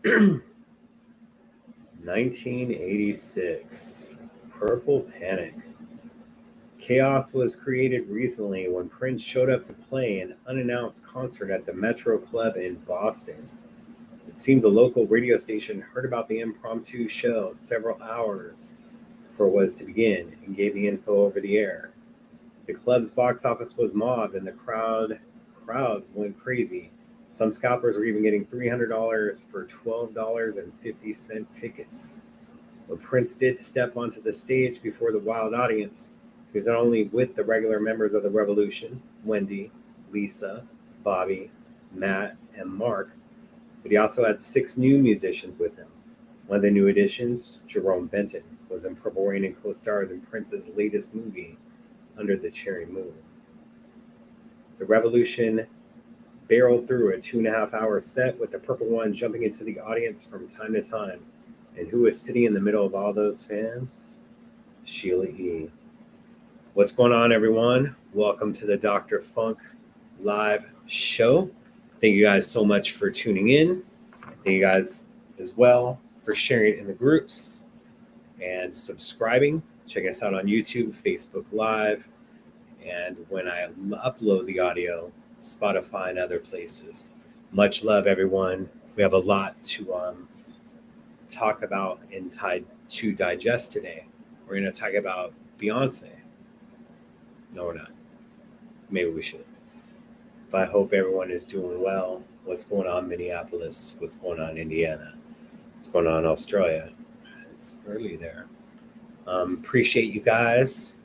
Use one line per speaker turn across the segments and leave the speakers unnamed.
1986. Purple Panic. Chaos was created recently when Prince showed up to play an unannounced concert at the Metro Club in Boston. It seems a local radio station heard about the impromptu show several hours before it was to begin and gave the info over the air. The club's box office was mobbed and the crowds went crazy. Some scalpers were even getting $300 for $12.50 tickets. When Prince did step onto the stage before the wild audience, he was not only with the regular members of the Revolution, Wendy, Lisa, Bobby, Matt, and Mark, but he also had 6 new musicians with him. One of the new additions, Jerome Benton, was in Purple Rain and co-stars in Prince's latest movie, Under the Cherry Moon. The Revolution barreled through a 2.5-hour set with the Purple One jumping into the audience from time to time. And who was sitting in the middle of all those fans? Sheila E. What's going on, everyone? Welcome to the Dr. Funk live show. Thank you guys so much for tuning in. Thank you guys as well for sharing it in the groups and subscribing. Check us out on YouTube, Facebook Live, and when I upload the audio, Spotify and other places. Much love, everyone. We have a lot to talk about and to digest today. We're going to talk about Beyonce. No, we're not. Maybe we should. But I hope everyone is doing well. What's going on, Minneapolis? What's going on, Indiana? What's going on, Australia? It's early there. Appreciate you guys.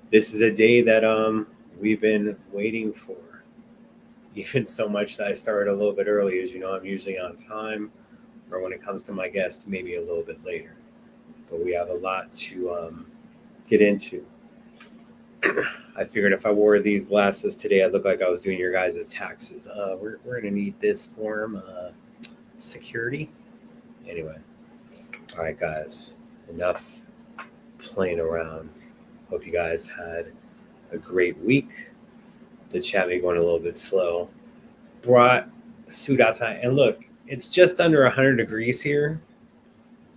This is a day that we've been waiting for. Even so much that I started a little bit early. As you know, I'm usually on time, or when it comes to my guests, maybe a little bit later. But we have a lot to get into. I figured if I wore these glasses today, I'd look like I was doing your guys' taxes. We're going to need this form, security. Anyway, all right, guys, enough playing around. Hope you guys had a great week. The chat may going a little bit slow. Brought a suit outside, and look, it's just under 100 degrees here,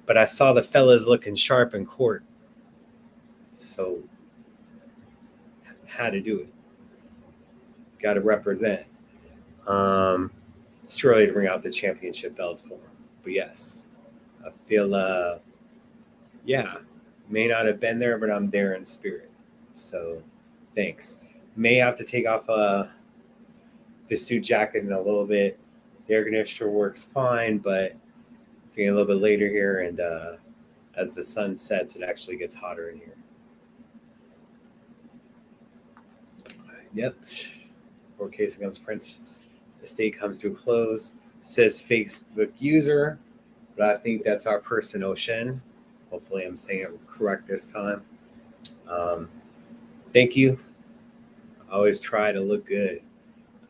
but I saw the fellas looking sharp in court, so had to do it. Got to represent. It's too early to bring out the championship belts for them, but yes, I feel may not have been there, but I'm there in spirit. So thanks. May have to take off the suit jacket in a little bit. The air conditioner works fine, but it's getting a little bit later here, and as the sun sets, it actually gets hotter in here. Yep. Court case against Prince estate comes to a close. Says Facebook user, but I think that's our person, Ocean. Hopefully I'm saying it correct this time. Thank you. I always try to look good.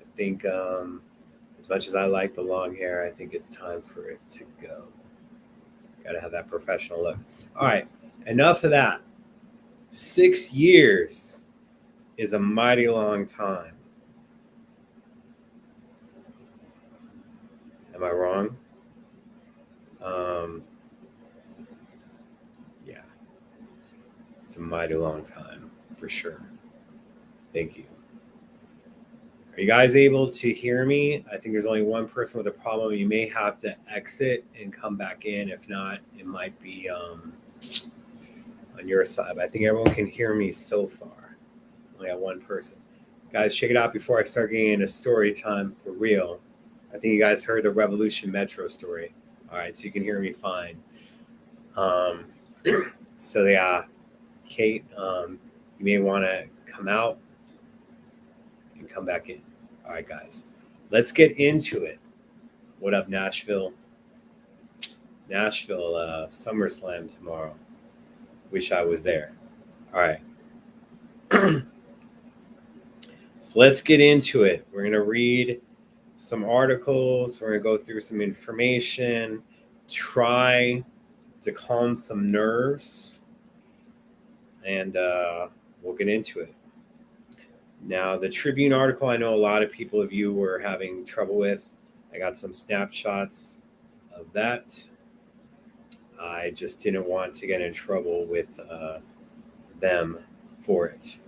I think as much as I like the long hair, I think it's time for it to go. Got to have that professional look. All right, enough of that. 6 years is a mighty long time. Am I wrong? Yeah, it's a mighty long time for sure. Thank you. Are you guys able to hear me? I think there's only one person with a problem. You may have to exit and come back in. If not, it might be on your side. But I think everyone can hear me so far. Only got one person. Guys, check it out before I start getting into story time for real. I think you guys heard the Revolution Metro story. All right, so you can hear me fine. So yeah, Kate, you may want to come out and come back in. All right, guys, let's get into it. What up, Nashville? Nashville, SummerSlam tomorrow. Wish I was there. All right. So let's get into it. We're going to read some articles. We're going to go through some information, try to calm some nerves, and we'll get into it. Now, the Tribune article, I know a lot of people of you were having trouble with. I got some snapshots of that. I just didn't want to get in trouble with them for it.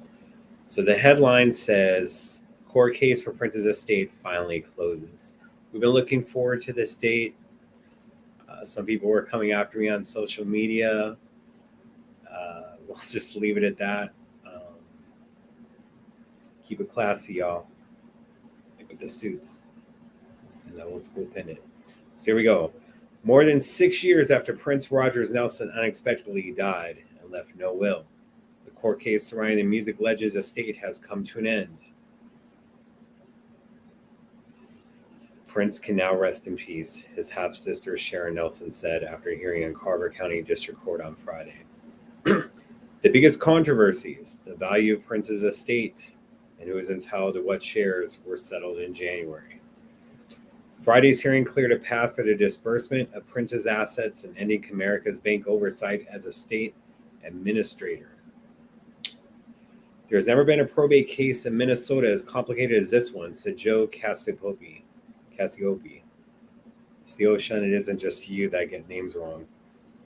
So the headline says, court case for Prince's estate finally closes. We've been looking forward to this date. Some people were coming after me on social media. We'll just leave it at that. Keep it classy, y'all. Like with the suits and the old school pendant. So here we go. More than 6 years after Prince Rogers Nelson unexpectedly died and left no will, the court case surrounding the music legend's estate has come to an end. Prince can now rest in peace, his half-sister Sharon Nelson said after a hearing in Carver County District Court on Friday. The biggest controversies, the value of Prince's estate and who is entitled to what shares, were settled in January. Friday's hearing cleared a path for the disbursement of Prince's assets and ending Comerica's bank oversight as a state administrator. There's never been a probate case in Minnesota as complicated as this one, said Joe Cassiopi. See, Ocean, it isn't just you that get names wrong.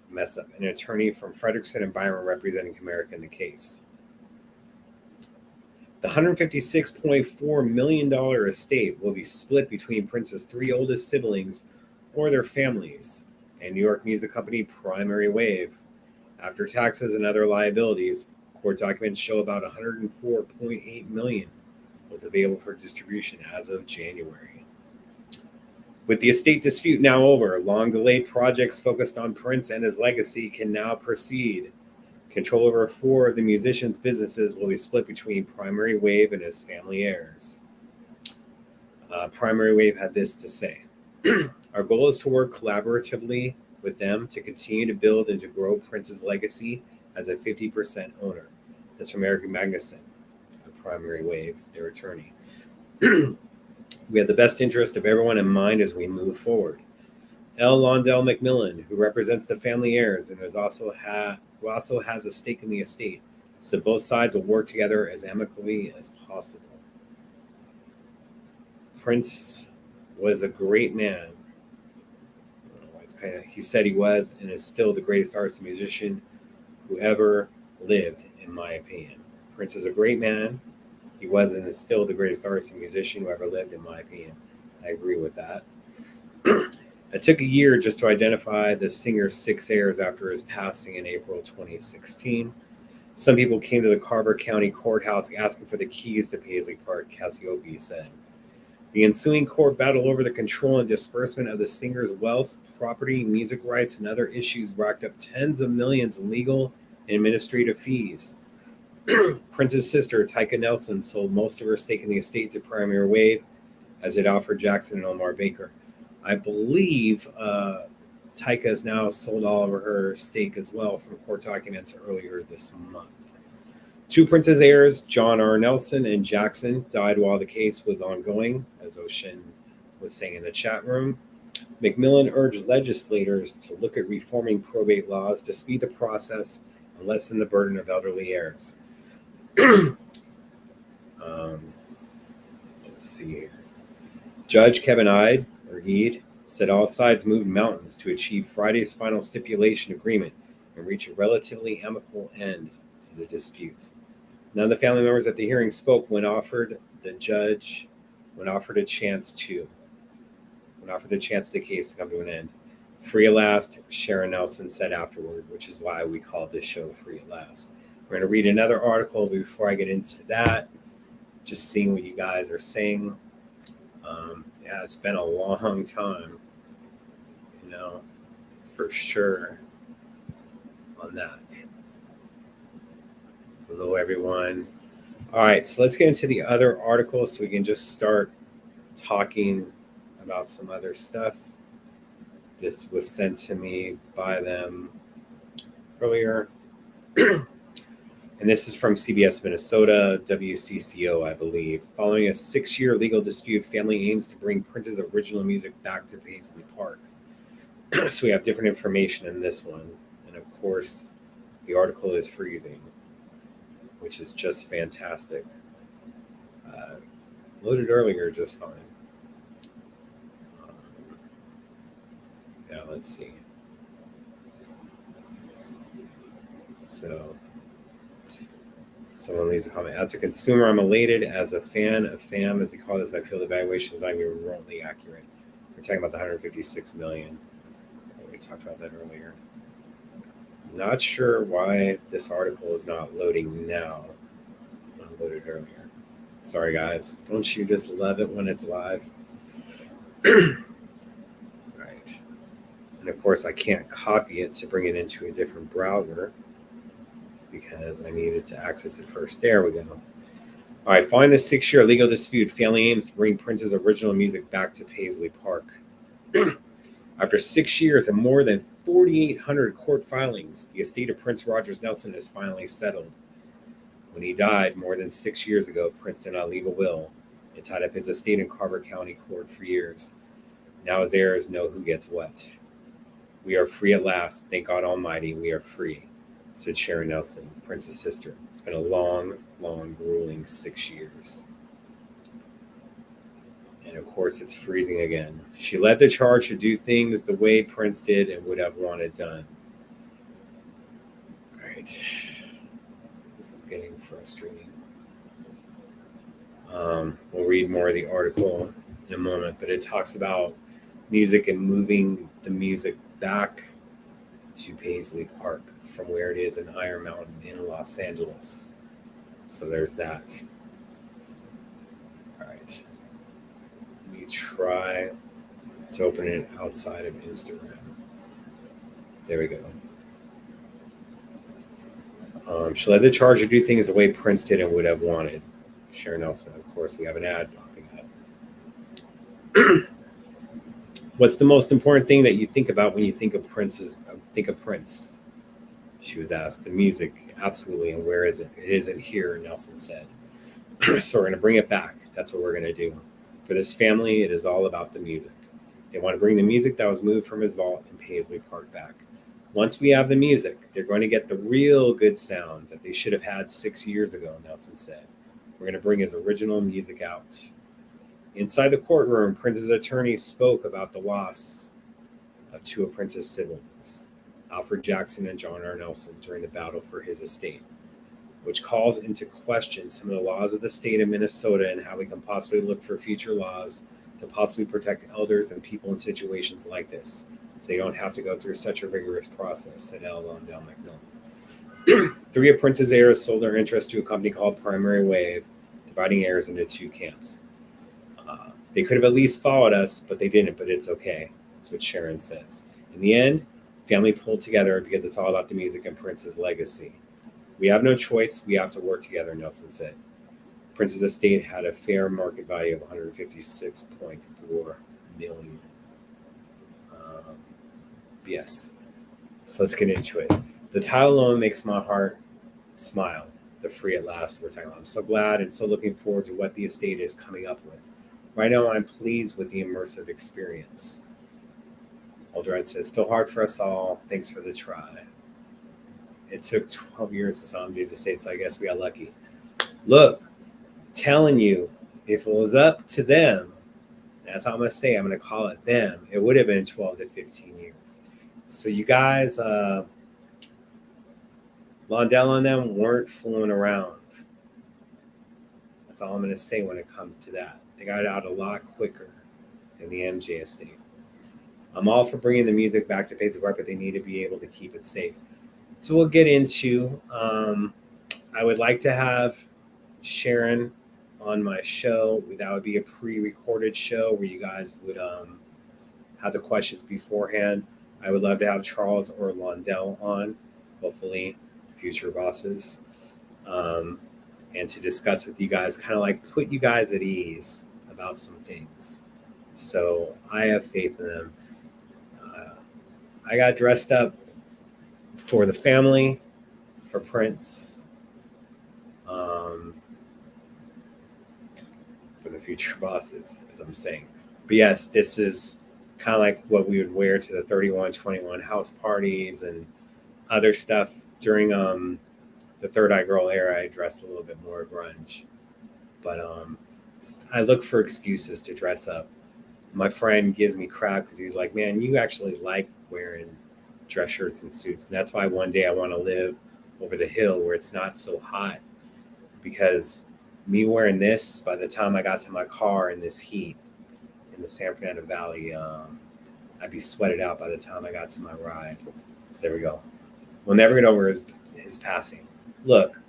Mess up. An attorney from Frederickson and Byron representing Comerica in the case. The $156.4 million estate will be split between Prince's 3 oldest siblings or their families and New York music company Primary Wave. After taxes and other liabilities, court documents show about $104.8 million was available for distribution as of January. With the estate dispute now over, long-delayed projects focused on Prince and his legacy can now proceed. Control over 4 of the musician's businesses will be split between Primary Wave and his family heirs. Primary Wave had this to say. Our goal is to work collaboratively with them to continue to build and to grow Prince's legacy as a 50% owner. That's from Eric Magnuson, Primary Wave, their attorney. We have the best interest of everyone in mind as we move forward. L. Londell McMillan, who represents the family heirs and who also has a stake in the estate, said both sides will work together as amicably as possible. Prince was a great man. I don't know why he said he was and is still the greatest artist and musician who ever lived, in my opinion. Prince is a great man. He was and is still the greatest artist and musician who ever lived, in my opinion. I agree with that. It took a year just to identify the singer's 6 heirs after his passing in April 2016. Some people came to the Carver County Courthouse asking for the keys to Paisley Park, Cassiopi said. The ensuing court battle over the control and disbursement of the singer's wealth, property, music rights, and other issues racked up tens of millions in legal and administrative fees. Prince's sister, Tyka Nelson, sold most of her stake in the estate to Primary Wave, as it offered Jackson and Omar Baker. I believe Tyka has now sold all of her stake as well from court documents earlier this month. 2 Prince's heirs, John R. Nelson and Jackson, died while the case was ongoing, as Ocean was saying in the chat room. McMillan urged legislators to look at reforming probate laws to speed the process and lessen the burden of elderly heirs. Let's see here. Judge Kevin Eid said all sides moved mountains to achieve Friday's final stipulation agreement and reach a relatively amicable end to the dispute. None of the family members at the hearing spoke when offered the chance the case to come to an end. Free at last, Sharon Nelson said afterward, which is why we call this show Free at Last. We're going to read another article before I get into that, just seeing what you guys are saying. Yeah, it's been a long time, for sure on that. Hello, everyone. All right, so let's get into the other article so we can just start talking about some other stuff. This was sent to me by them earlier. And this is from CBS Minnesota, WCCO, I believe. Following a 6-year legal dispute, family aims to bring Prince's original music back to Paisley Park. So we have different information in this one. And of course, the article is freezing, which is just fantastic. Loaded earlier just fine. Let's see. So someone leaves a comment. As a consumer, I'm elated. As a fan of FAM, as he called this, I feel the valuation is not even remotely accurate. We're talking about the 156 million. We talked about that earlier. Not sure why this article is not loading now. Not loaded earlier. Sorry, guys. Don't you just love it when it's live? Right. And of course, I can't copy it to bring it into a different browser because I needed to access it first. There we go. All right. Following the 6-year legal dispute, family aims to bring Prince's original music back to Paisley Park. After 6 years and more than 4,800 court filings, the estate of Prince Rogers Nelson is finally settled. When he died more than 6 years ago, Prince did not leave a will and tied up his estate in Carver County Court for years. Now his heirs know who gets what. We are free at last. Thank God Almighty, we are free, said Sharon Nelson, Prince's sister. It's been a long, long, grueling 6 years. And of course, it's freezing again. She led the charge to do things the way Prince did and would have wanted done. All right. This is getting frustrating. We'll read more of the article in a moment, but it talks about music and moving the music back to Paisley Park from where it is in Iron Mountain in Los Angeles. So there's that. All right. Let me try to open it outside of Instagram. There we go. She led the charge to do things the way Prince did and would have wanted. Sharon Nelson. Of course, we have an ad popping up. What's the most important thing that you think about when you think of Prince? She was asked. The music, absolutely. And where is it? It isn't here, Nelson said. So we're going to bring it back. That's what we're going to do. For this family, it is all about the music. They want to bring the music that was moved from his vault in Paisley Park back. Once we have the music, they're going to get the real good sound that they should have had 6 years ago, Nelson said. We're going to bring his original music out. Inside the courtroom, Prince's attorney spoke about the loss of two of Prince's siblings, Alfred Jackson and John R. Nelson, during the battle for his estate, which calls into question some of the laws of the state of Minnesota and how we can possibly look for future laws to possibly protect elders and people in situations like this, so you don't have to go through such a rigorous process, said L. Londell McMillan. 3 of Prince's heirs sold their interest to a company called Primary Wave, dividing heirs into 2 camps. They could have at least followed us, but they didn't, but it's okay. That's what Sharon says. In the end, family pulled together because it's all about the music and Prince's legacy. We have no choice. We have to work together, Nelson said. Prince's estate had a fair market value of $156.4 million. Yes. So let's get into it. The title alone makes my heart smile. The free at last we're talking about. I'm so glad and so looking forward to what the estate is coming up with. Right now, I'm pleased with the immersive experience. Aldred says, still hard for us all. Thanks for the try. It took 12 years to sell James Estate, so I guess we got lucky. Look, telling you, if it was up to them, that's how I'm going to say, I'm going to call it them, it would have been 12 to 15 years. So you guys, Londell and them weren't fooling around. That's all I'm going to say when it comes to that. They got it out a lot quicker than the MJ estate. I'm all for bringing the music back to Paisley Park, but they need to be able to keep it safe. So we'll get into, I would like to have Sharon on my show. That would be a pre-recorded show where you guys would have the questions beforehand. I would love to have Charles or Londell on, hopefully future bosses, and to discuss with you guys, kind of like put you guys at ease about some things. So I have faith in them. I got dressed up for the family, for Prince, for the future bosses, as I'm saying. But yes, this is kind of like what we would wear to the 3121 house parties and other stuff. During the Third Eye Girl era, I dressed a little bit more grunge. But I look for excuses to dress up. My friend gives me crap because he's like, man, you actually like wearing dress shirts and suits. And that's why one day I want to live over the hill where it's not so hot, because me wearing this, by the time I got to my car in this heat in the San Fernando Valley, I'd be sweated out by the time I got to my ride. So there we go. We'll never get over his passing. Look,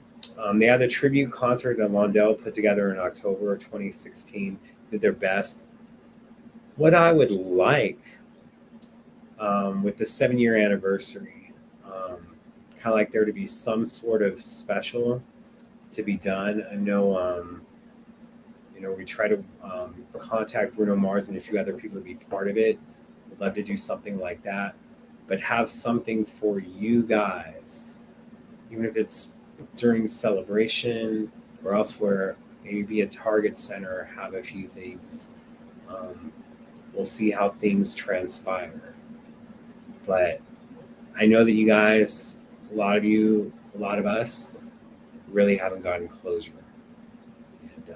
they had the tribute concert that Londell put together in October of 2016, did their best. What I would like, with the 7-year anniversary, kind of like there to be some sort of special to be done. I know, we try to contact Bruno Mars and a few other people to be part of it. We'd love to do something like that, but have something for you guys, even if it's during celebration or elsewhere. Maybe be a Target center, have a few things. We'll see how things transpire. But I know that you guys, a lot of us, really haven't gotten closure. And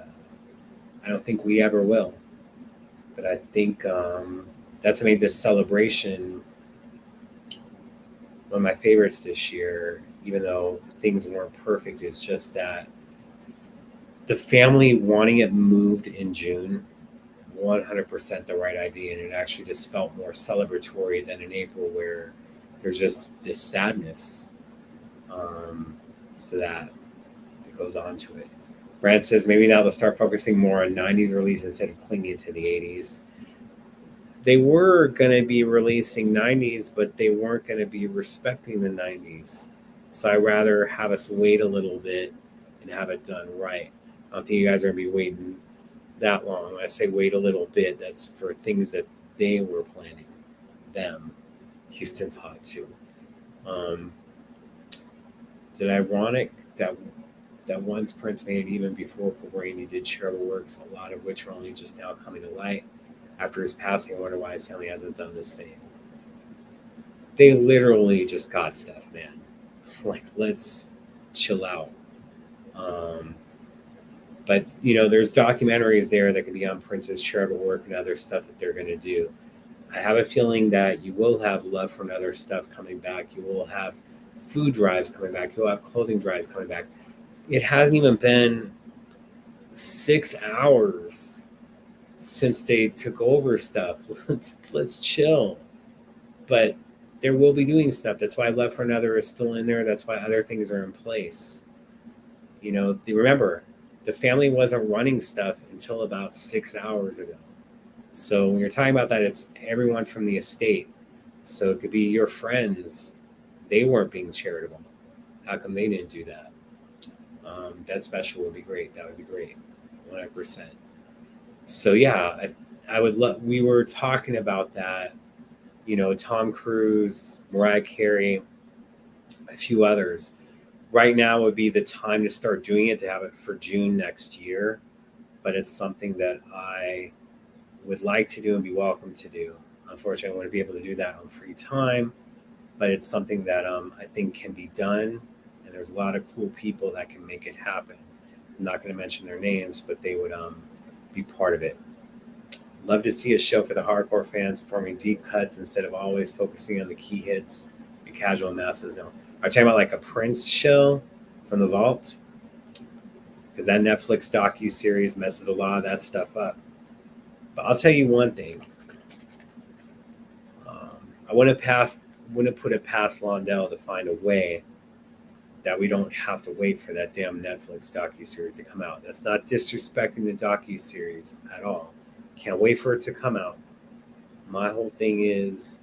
I don't think we ever will. But I think that's made this celebration one of my favorites this year, even though things weren't perfect. Is just that the family wanting it moved in June, 100% the right idea. And it actually just felt more celebratory than in April, where there's just this sadness. So that it goes on to it. Brad says maybe now they'll start focusing more on 90s release instead of clinging to the 80s. They were going to be releasing 90s, but they weren't going to be respecting the 90s. So I'd rather have us wait a little bit and have it done right. I don't think you guys are going to be waiting that long. When I say wait a little bit, that's for things that they were planning. Them. Houston's hot too. Is it ironic that once Prince made it, even before Purple he did charitable works, a lot of which are only just now coming to light after his passing? I wonder why his family hasn't done the same. They literally just got stuff, man. Like, let's chill out. But, there's documentaries there that could be on Prince's charitable work and other stuff that they're going to do. I have a feeling that you will have Love from Other stuff coming back. You will have food drives coming back. You'll have clothing drives coming back. It hasn't even been 6 hours since they took over stuff. Let's chill. But there will be doing stuff. That's why Love for Another is still in there. That's why other things are in place. Remember, the family wasn't running stuff until about 6 hours ago. So when you're talking about that, it's everyone from the estate. So it could be your friends. They weren't being charitable. How come they didn't do that? That special would be great. That would be great. 100%. So yeah, I would love, we were talking about that, Tom Cruise, Mariah Carey, a few others. Right now would be the time to start doing it, to have it for June next year. But it's something that I would like to do and be welcome to do. Unfortunately, I want to be able to do that on free time, but it's something that I think can be done. And there's a lot of cool people that can make it happen. I'm not going to mention their names, but they would be part of it. Love to see a show for the hardcore fans performing deep cuts instead of always focusing on the key hits and casual masses. No, I'm talking about like a Prince show from the vault, because that Netflix docu-series messes a lot of that stuff up. But I'll tell you one thing. I wouldn't put it past Londell to find a way that we don't have to wait for that damn Netflix docu-series to come out. That's not disrespecting the docu-series at all. Can't wait for it to come out. My whole thing is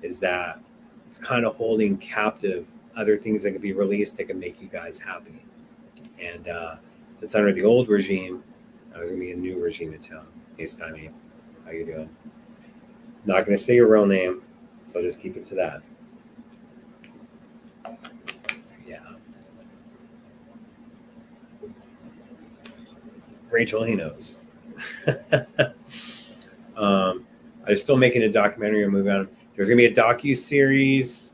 that it's kind of holding captive other things that can be released that can make you guys happy. And that's under the old regime. There's going to be a new regime in town. Hey, Steiny, how you doing? Not going to say your real name, so just keep it to that. Yeah. Rachel, he knows. I'm still making a documentary or movie on him. There's going to be a docu-series.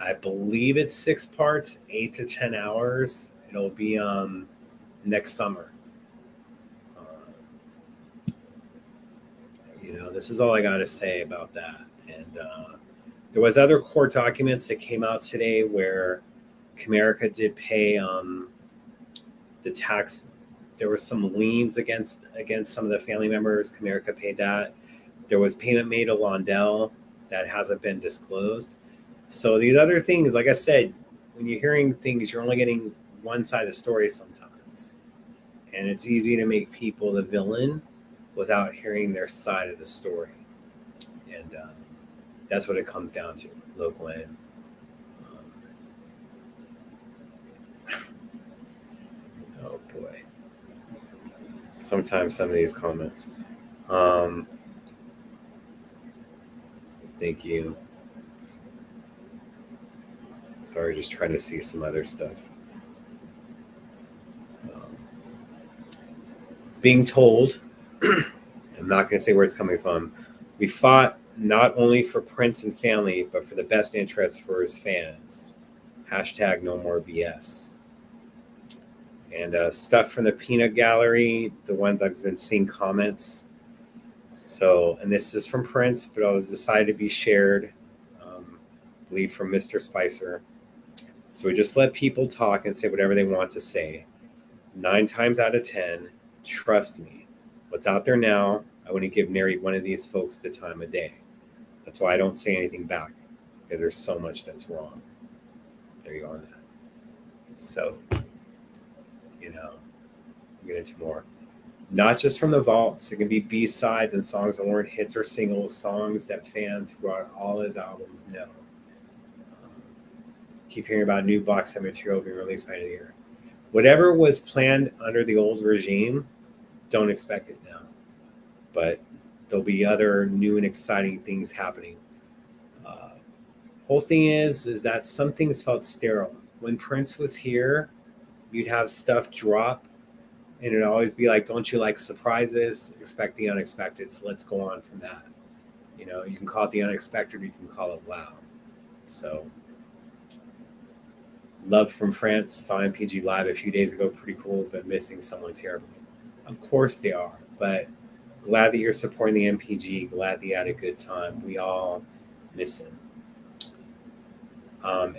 I believe it's 6 parts, 8 to 10 hours. It'll be next summer. This is all I got to say about that. And There was other court documents that came out today where Comerica did pay the tax. There were some liens against some of the family members. Comerica paid that. There was payment made to Londell that hasn't been disclosed. So these other things, like I said, when you're hearing things, you're only getting one side of the story sometimes. And it's easy to make people the villain without hearing their side of the story. And that's what it comes down to, local end. Oh boy. Sometimes some of these comments. Thank you. Sorry, just trying to see some other stuff. Being told, I'm not going to say where it's coming from, we fought not only for Prince and family, but for the best interests for his fans. Hashtag no more BS. And stuff from the Peanut Gallery, the ones I've been seeing comments. So, and this is from Prince, but it was decided to be shared, I believe from Mr. Spicer. So we just let people talk and say whatever they want to say. 9 times out of 10, trust me, what's out there now, I wouldn't give nary one of these folks the time of day. That's why I don't say anything back, because there's so much that's wrong. There you go on that. So, we'll get into more. Not just from the vaults. It can be B-sides and songs that weren't hits or singles, songs that fans who brought all his albums know. Keep hearing about new box set material being released by the end of the year. Whatever was planned under the old regime, don't expect it now. But there'll be other new and exciting things happening. Whole thing is that some things felt sterile. When Prince was here, you'd have stuff drop, and it'd always be like, don't you like surprises? Expect the unexpected. So let's go on from that. You can call it the unexpected, or you can call it wow. So, Love from France, saw MPG live a few days ago. Pretty cool, but missing someone terribly. Of course they are, but glad that you're supporting the MPG. Glad that you had a good time. We all miss him.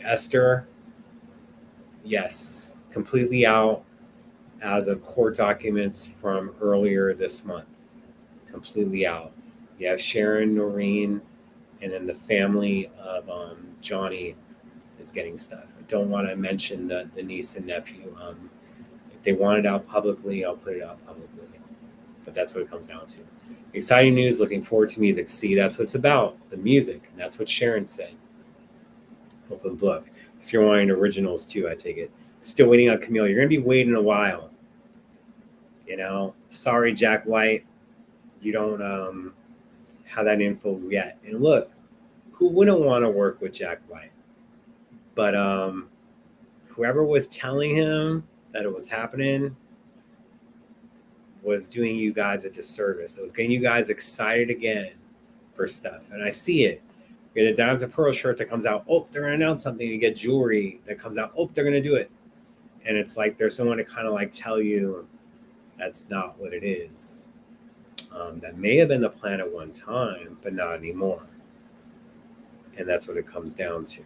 Esther, yes, completely out as of court documents from earlier this month. Completely out. You have Sharon, Noreen, and then the family of Johnny is getting stuff. I don't want to mention the niece and nephew. If they want it out publicly, I'll put it out publicly. But that's what it comes down to. Exciting news, looking forward to music. See, that's what it's about, the music. And that's what Sharon said. Open book. So you're wanting originals too, I take it. Still waiting on Camille. You're going to be waiting a while. Sorry, Jack White. You don't have that info yet. And look, who wouldn't want to work with Jack White? But whoever was telling him that it was happening was doing you guys a disservice. It was getting you guys excited again for stuff. And I see it. You get a Diamonds and Pearl shirt that comes out. Oh, they're going to announce something. You get jewelry that comes out. Oh, they're going to do it. And it's like there's someone to kind of like tell you that's not what it is. That may have been the plan at one time, but not anymore. And that's what it comes down to.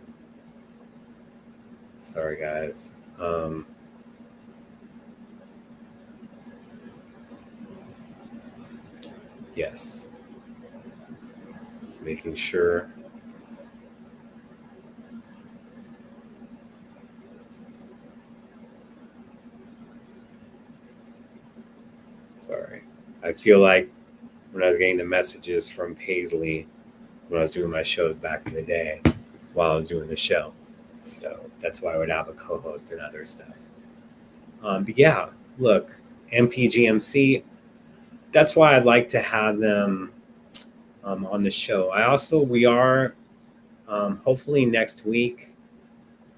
Sorry, guys. Yes. Just making sure. Sorry. I feel like when I was getting the messages from Paisley when I was doing my shows back in the day while I was doing the show. So that's why I would have a co-host and other stuff. But yeah, look, MPGMC, that's why I'd like to have them on the show. We are, hopefully next week,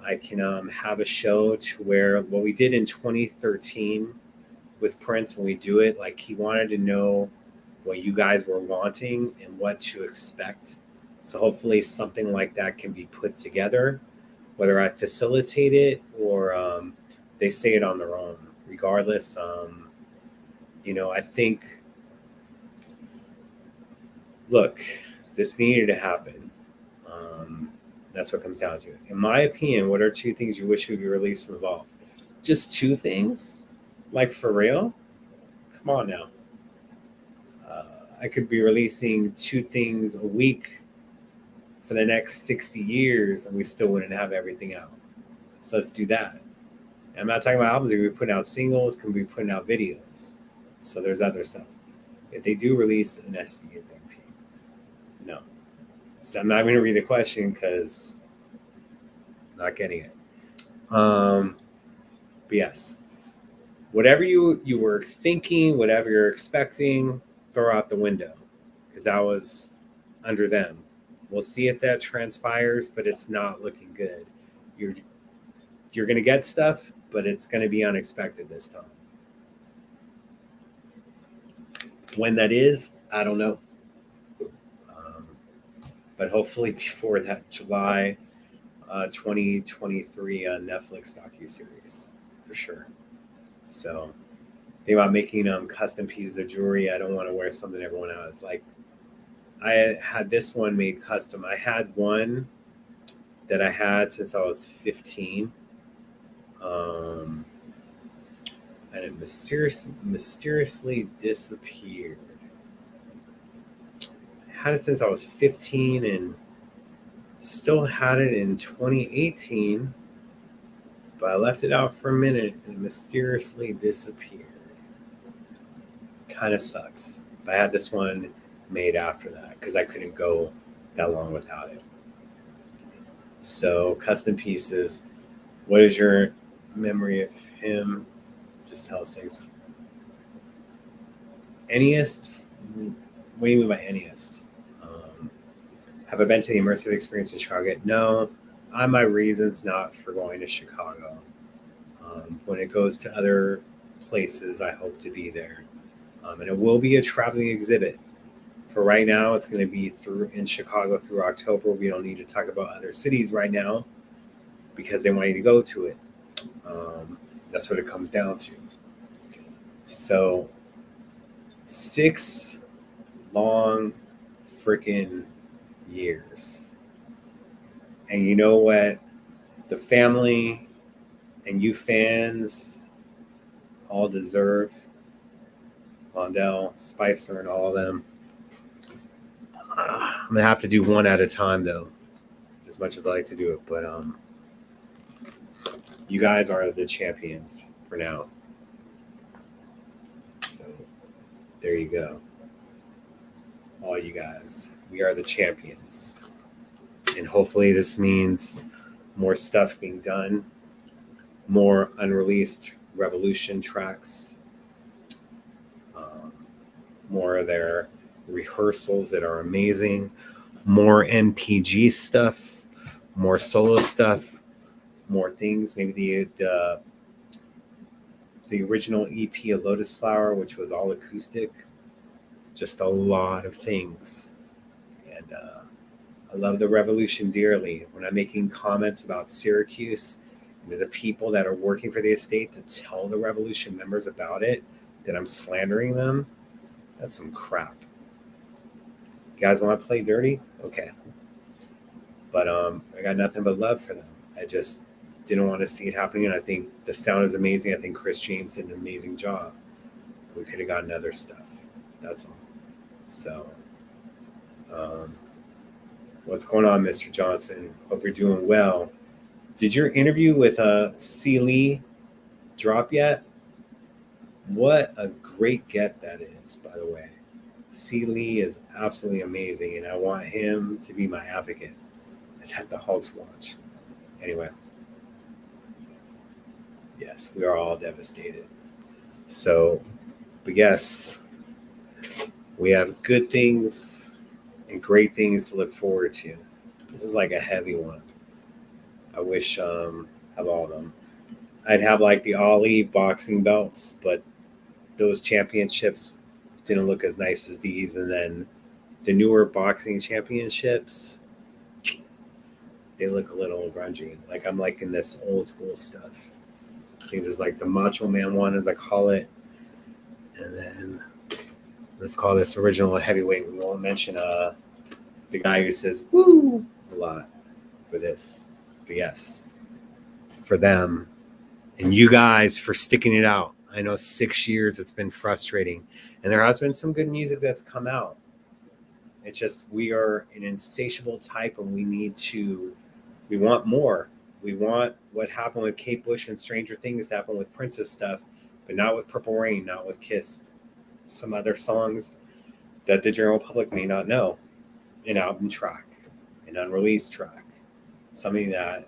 I can have a show to where what we did in 2013 with Prince, when we do it, like he wanted to know what you guys were wanting and what to expect. So hopefully something like that can be put together, whether I facilitate it or they say it on their own. Regardless, I think, look, this needed to happen. That's what it comes down to. In my opinion, what are 2 things you wish would be released in the vault? Just 2 things? Like, for real? Come on now. I could be releasing 2 things a week for the next 60 years and we still wouldn't have everything out. So let's do that. And I'm not talking about albums. We could be putting out singles, could be putting out videos. So there's other stuff. If they do release an SD of WP, no. So I'm not going to read the question because I'm not getting it. But yes, whatever you were thinking, whatever you're expecting, throw out the window because that was under them. We'll see if that transpires, but it's not looking good. You're going to get stuff, but it's going to be unexpected this time. When that is, I don't know. But hopefully before that July 2023 Netflix docuseries, for sure. So think about making custom pieces of jewelry. I don't want to wear something everyone else. Like, I had this one made custom. I had one that I had since I was 15. And it mysteriously disappeared. I had it since I was 15 and still had it in 2018, but I left it out for a minute and it mysteriously disappeared. Kind of sucks. But I had this one made after that because I couldn't go that long without it. So custom pieces. What is your memory of him? Just tell us things. Anyest? What do you mean by anyest? Have I been to the immersive experience in Chicago? No. I have my reasons not for going to Chicago. When it goes to other places, I hope to be there. And it will be a traveling exhibit. For right now, it's going to be in Chicago through October. We don't need to talk about other cities right now because they want you to go to it. That's what it comes down to. So 6 long freaking years. And you know what? The family and you fans all deserve. Londell, Spicer, and all of them. I'm going to have to do one at a time, though, as much as I like to do it. But you guys are the champions for now. So there you go. All you guys. We are the champions. And hopefully this means more stuff being done, more unreleased Revolution tracks, more of their rehearsals that are amazing, more NPG stuff, more solo stuff, more things. Maybe the original EP of Lotus Flower, which was all acoustic, just a lot of things. And I love the Revolution dearly. When I'm making comments about Syracuse and the people that are working for the estate to tell the Revolution members about it, that I'm slandering them, that's some crap. You guys want to play dirty? Okay. But I got nothing but love for them. I just didn't want to see it happening. And I think the sound is amazing. I think Chris James did an amazing job. We could have gotten other stuff. That's all. So, what's going on, Mr. Johnson? Hope you're doing well. Did your interview with C. Lee drop yet? What a great get that is, by the way. C. Lee is absolutely amazing, and I want him to be my advocate. It's at the Hawks watch. Anyway. Yes, we are all devastated. So, but yes, we have good things and great things to look forward to. This is like a heavy one. I wish have all of them. I'd have like the Ali boxing belts, but those championships didn't look as nice as these. And then the newer boxing championships, they look a little grungy. Like I'm liking this old school stuff. I think this is like the Macho Man one, as I call it. And then let's call this original heavyweight. We won't mention the guy who says, woo, a lot for this. But yes, for them and you guys for sticking it out. I know 6 years it's been frustrating, and there has been some good music that's come out. It's just we are an insatiable type, and we want more. We want what happened with Kate Bush and Stranger Things to happen with Prince's stuff, but not with Purple Rain, not with Kiss. Some other songs that the general public may not know. An album track, an unreleased track, something that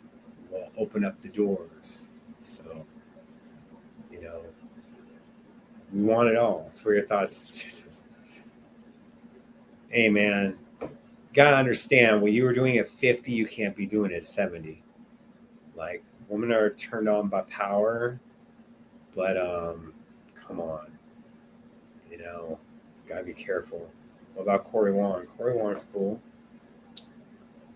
will open up the doors. So, we want it all. So what are your thoughts? Hey, man, gotta understand, what you were doing at 50, you can't be doing at 70. Like, women are turned on by power, but come on, just gotta be careful. What about Corey Wong? Corey Wong's cool.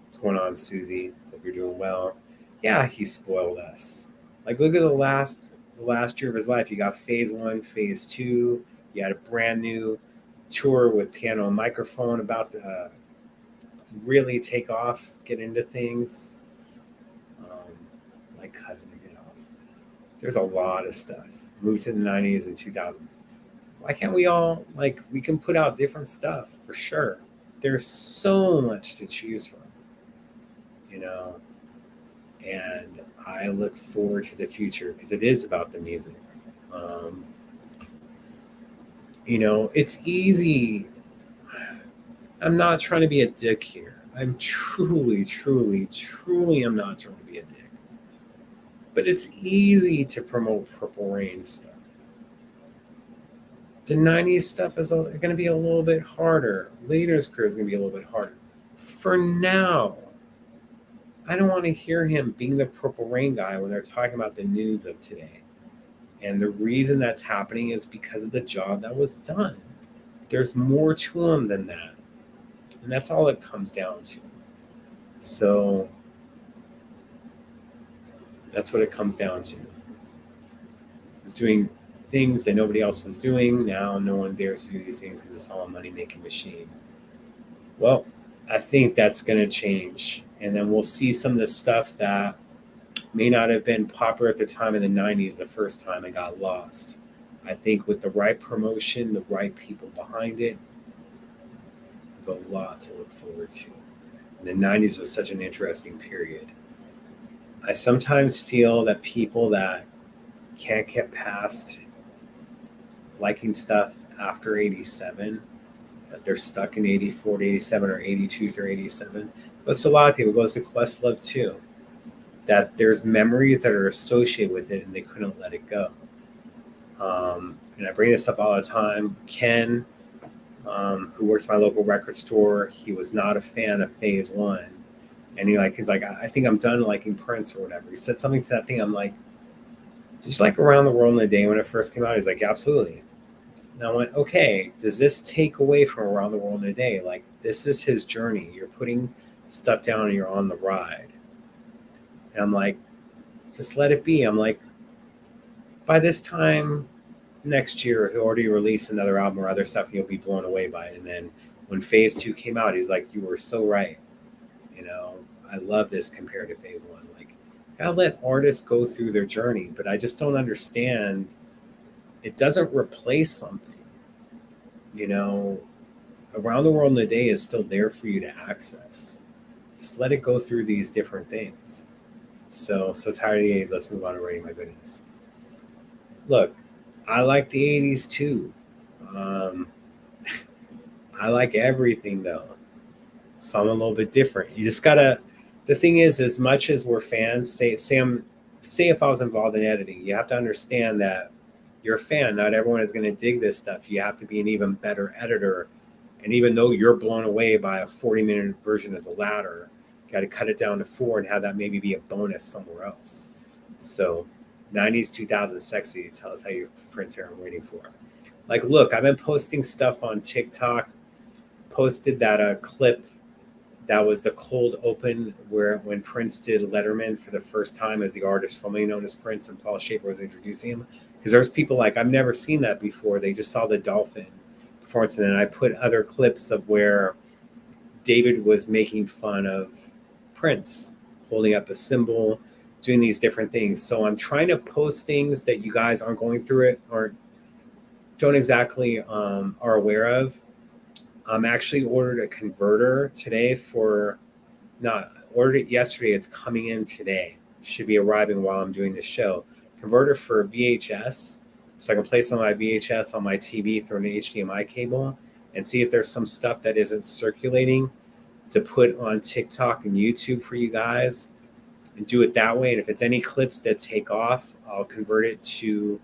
What's going on, Susie? Hope you're doing well. Yeah, he spoiled us. Like, look at the last year of his life. You got phase 1, phase 2. You had a brand new tour with piano and microphone about to really take off, get into things. Like Cousin to get off. There's a lot of stuff. Moved to the 90s and 2000s. Why can't we all, we can put out different stuff for sure. There's so much to choose from, and I look forward to the future because it is about the music. It's easy. I'm not trying to be a dick here. I'm truly I'm not trying to be a dick. But it's easy to promote Purple Rain stuff. The 90s stuff is going to be a little bit harder. Later's career is going to be a little bit harder. For now, I don't want to hear him being the Purple Rain guy when they're talking about the news of today. And the reason that's happening is because of the job that was done. There's more to him than that. And that's all it comes down to. So that's what it comes down to. He was doing things that nobody else was doing. Now no one dares to do these things because it's all a money-making machine. Well, I think that's going to change. And then we'll see some of the stuff that may not have been popular at the time in the 90s the first time and got lost. I think with the right promotion, the right people behind it, there's a lot to look forward to. And the 90s was such an interesting period. I sometimes feel that people that can't get past liking stuff after 87, that they're stuck in 84 to 87 or 82 through 87. It goes to a lot of people. It goes to Questlove too. That there's memories that are associated with it and they couldn't let it go. And I bring this up all the time. Ken, who works at my local record store, he was not a fan of phase 1. And he's like, I think I'm done liking Prince or whatever. He said something to that thing. I'm like, did you like Around the World in a Day when it first came out? He's like, yeah, absolutely. And I went, okay, does this take away from Around the World in a Day? Like, this is his journey. You're putting stuff down and you're on the ride. And I'm like, just let it be. I'm like, by this time next year, he'll already release another album or other stuff and you'll be blown away by it. And then when phase 2 came out, he's like, you were so right. I love this compared to phase 1. Like, gotta let artists go through their journey, but I just don't understand. It doesn't replace something. Around the World in a Day is still there for you to access. Just let it go through these different things. So tired of the 80s. Let's move on already. My goodness. Look, I like the 80s too. I like everything though. Some a little bit different. You just gotta. The thing is, as much as we're fans, say if I was involved in editing, you have to understand that you're a fan. Not everyone is going to dig this stuff. You have to be an even better editor. And even though you're blown away by a 40-minute version of The Ladder, you got to cut it down to 4 and have that maybe be a bonus somewhere else. So 90s, 2000s, sexy. Tell us how you Prince here. I'm waiting for. Like, look, I've been posting stuff on TikTok. Posted that clip that was the cold open when Prince did Letterman for the first time as the artist formerly known as Prince, and Paul Schaefer was introducing him. Because there's people like, I've never seen that before. They just saw the dolphin performance. And then I put other clips of where David was making fun of Prince holding up a symbol, doing these different things. So I'm trying to post things that you guys aren't going through it or don't exactly are aware of. I'm actually ordered a converter today ordered it yesterday. It's coming in today. Should be arriving while I'm doing this show. Converter for VHS. So I can place on my VHS on my TV through an HDMI cable and see if there's some stuff that isn't circulating to put on TikTok and YouTube for you guys and do it that way. And if it's any clips that take off, I'll convert it to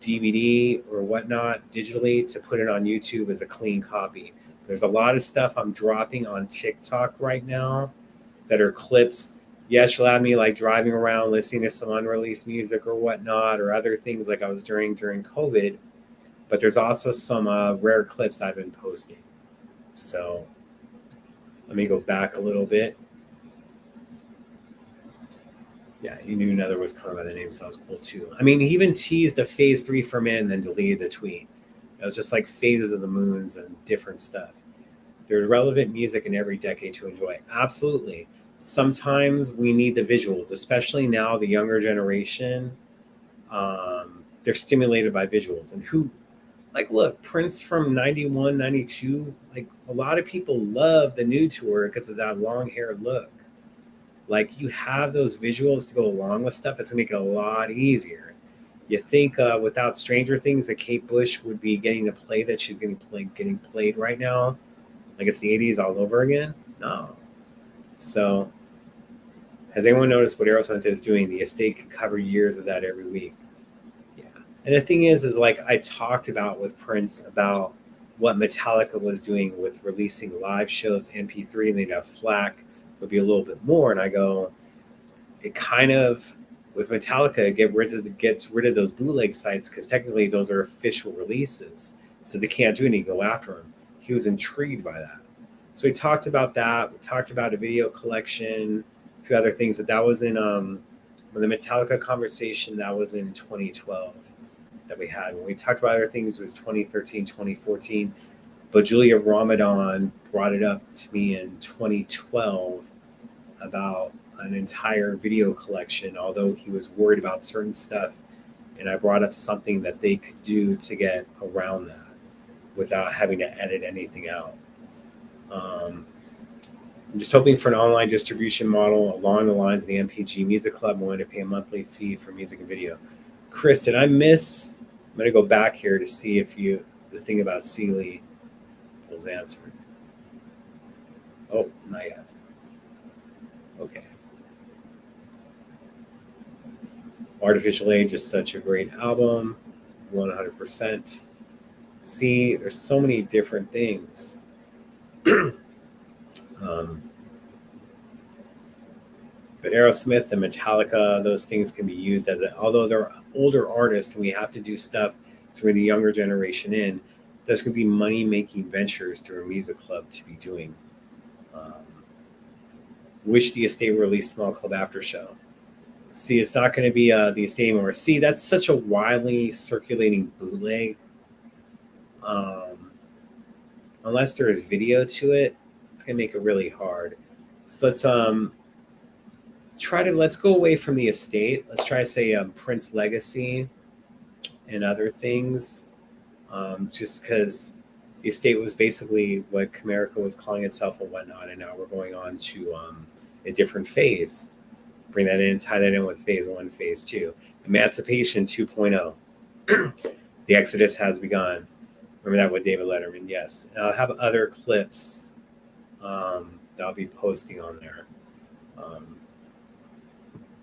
DVD or whatnot digitally to put it on YouTube as a clean copy. There's a lot of stuff I'm dropping on TikTok right now that are clips. Yes, you'll have me like driving around listening to some unreleased music or whatnot or other things like I was during COVID. But there's also some rare clips I've been posting. So let me go back a little bit. Yeah, you knew another was coming by the name, so that was cool too. I mean, he even teased a phase 3 for men and then deleted the tweet. It was just like phases of the moons and different stuff. There's relevant music in every decade to enjoy. Absolutely. Sometimes we need the visuals, especially now the younger generation. They're stimulated by visuals. And look, Prince from 91, 92, like a lot of people love the new tour because of that long hair look. Like you have those visuals to go along with stuff. It's gonna make it a lot easier. You think without Stranger Things that Kate Bush would be getting the play that she's getting played right now, like it's the 80s all over again? No. So has anyone noticed what Aerosmith is doing? The estate could cover years of that every week. Yeah. And the thing is like I talked about with Prince about what Metallica was doing with releasing live shows MP3 and they'd have FLAC would be a little bit more. And I go, it kind of with Metallica gets rid of those bootleg sites because technically those are official releases. So they can't do anything, go after them. He was intrigued by that. So we talked about that. We talked about a video collection, a few other things, but that was in when the Metallica conversation, that was in 2012 that we had. When we talked about other things, it was 2013, 2014. But Julia Ramadan brought it up to me in 2012 about an entire video collection, although he was worried about certain stuff. And I brought up something that they could do to get around that without having to edit anything out. I'm just hoping for an online distribution model along the lines of the MPG Music Club. I'm willing to pay a monthly fee for music and video. Chris, did I miss? I'm going to go back here to see if the thing about Sealy was answered. Oh, not yet. Okay. Artificial Age is such a great album. 100%. See, there's so many different things. But Aerosmith and Metallica, those things can be used although they're older artists and we have to do stuff to bring the younger generation in, there's going to be money-making ventures through a music club to be doing. Wish the estate released small club after show. See, it's not going to be the estate anymore. See, that's such a widely circulating bootleg. Unless there is video to it, it's going to make it really hard. So let's go away from the estate. Let's try to say Prince Legacy and other things. Just because the estate was basically what Comerica was calling itself and whatnot, and now we're going on to a different phase. Bring that in, tie that in with phase 1, phase 2. Emancipation 2.0. The Exodus has begun. Remember that with David Letterman? Yes. And I'll have other clips that I'll be posting on there.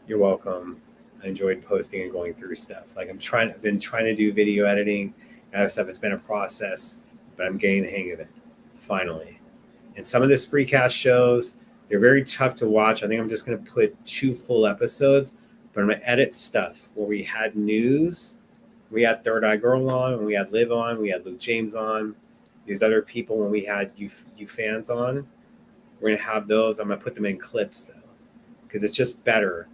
You're welcome. I enjoyed posting and going through stuff. Like I've been trying to do video editing and other stuff. It's been a process, but I'm getting the hang of it finally. And some of the Spreecast shows, they're very tough to watch. I think I'm just going to put 2 full episodes, but I'm going to edit stuff where we had news. We had Third Eye Girl on, when we had Liv on, we had Luke James on, these other people when we had you fans on. We're going to have those. I'm going to put them in clips though, because it's just better.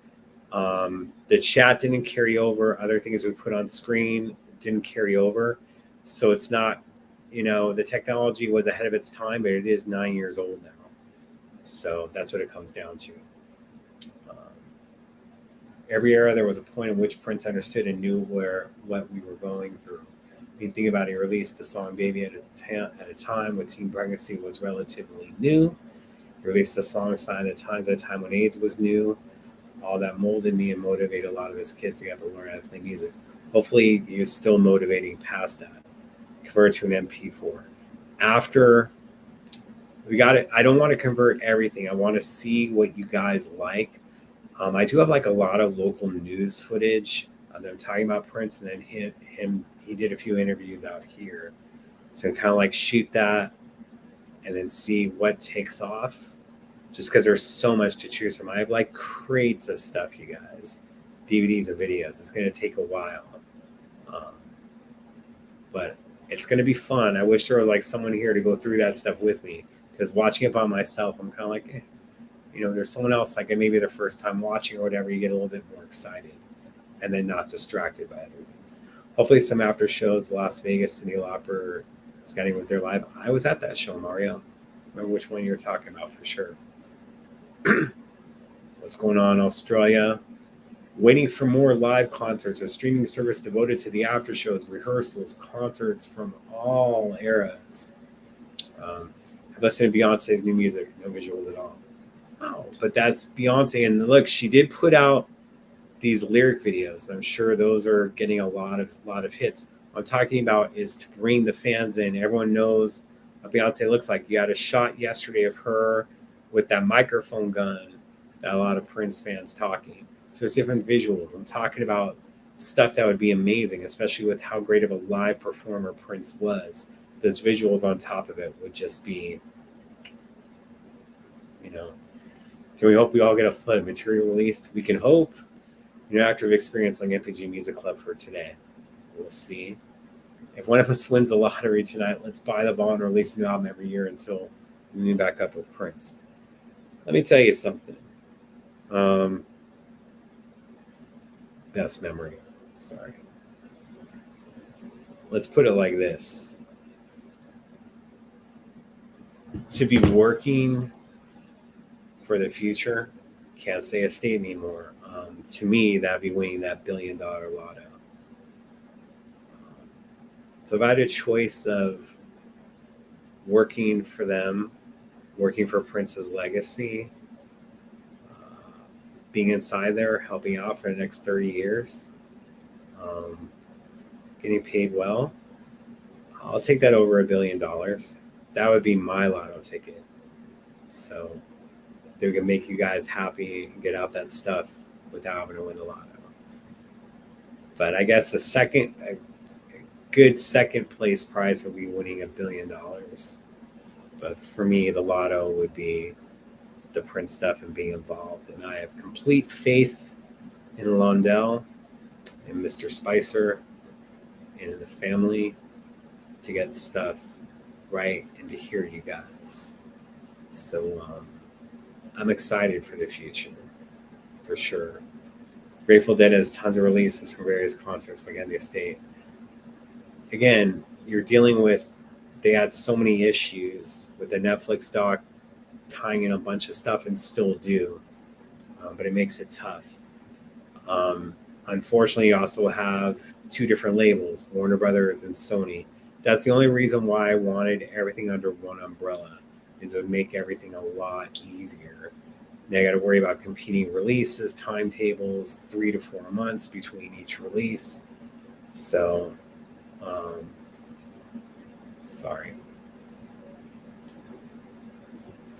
The chat didn't carry over. Other things we put on screen didn't carry over. So it's not, the technology was ahead of its time, but it is 9 years old now. So that's what it comes down to. Um, every era, there was a point in which Prince understood and knew what we were going through. I mean, think about it. He released the song "Baby" at a time when teen pregnancy was relatively new. He released the song "Sign of the Times" at a time when AIDS was new. All that molded me and motivated a lot of his kids to get up and learn how to play music. Hopefully, he was still motivating past that. Convert to an MP4. After we got it, I don't want to convert everything. I want to see what you guys like. I do have like a lot of local news footage that I'm talking about Prince, and then he did a few interviews out here. So kind of like shoot that and then see what takes off. Just because there's so much to choose from. I have like crates of stuff, you guys, DVDs and videos. It's going to take a while, but it's going to be fun. I wish there was like someone here to go through that stuff with me, because watching it by myself, I'm kind of like, there's someone else, like maybe their first time watching or whatever, you get a little bit more excited and then not distracted by other things. Hopefully some after shows. Las Vegas, Cyndi Lauper, Scotty was there live. I was at that show, Mario. Remember which one you're talking about for sure. What's going on, Australia? Waiting for more live concerts, a streaming service devoted to the after shows, rehearsals, concerts from all eras. I've listened to Beyonce's new music, no visuals at all. Oh, but that's Beyonce, and look, she did put out these lyric videos. I'm sure those are getting a lot of hits. What I'm talking about is to bring the fans in. Everyone knows what Beyonce looks like. You had a shot yesterday of her with that microphone gun, that a lot of Prince fans talking. So it's different visuals. I'm talking about stuff that would be amazing, especially with how great of a live performer Prince was. Those visuals on top of it would just be, Can we hope we all get a flood of material released? We can hope. Active experience like MPG Music Club for today. We'll see. If one of us wins the lottery tonight, let's buy the ball and release a new album every year until we meet back up with Prince. Let me tell you something. Best memory. Sorry. Let's put it like this. To be working for the future, can't say a state anymore. To me, that'd be winning that $1 billion lotto. So if I had a choice of working for them, working for Prince's legacy, being inside there, helping out for the next 30 years, getting paid well, I'll take that over $1 billion. That would be my lotto ticket. So they can make you guys happy and get out that stuff without having to win the lotto. But I guess a good second place prize would be winning $1 billion. But for me, the lotto would be the Prince stuff and being involved. And I have complete faith in Londell and Mr. Spicer and in the family to get stuff right and to hear you guys. So I'm excited for the future, for sure. Grateful Dead has tons of releases from various concerts again, the estate. Again, you're dealing with, they had so many issues with the Netflix doc tying in a bunch of stuff and still do, but it makes it tough. Unfortunately, you also have two different labels, Warner Brothers and Sony. That's the only reason why I wanted everything under one umbrella, is it would make everything a lot easier. Now I got to worry about competing releases, timetables, 3 to 4 months between each release. So, sorry.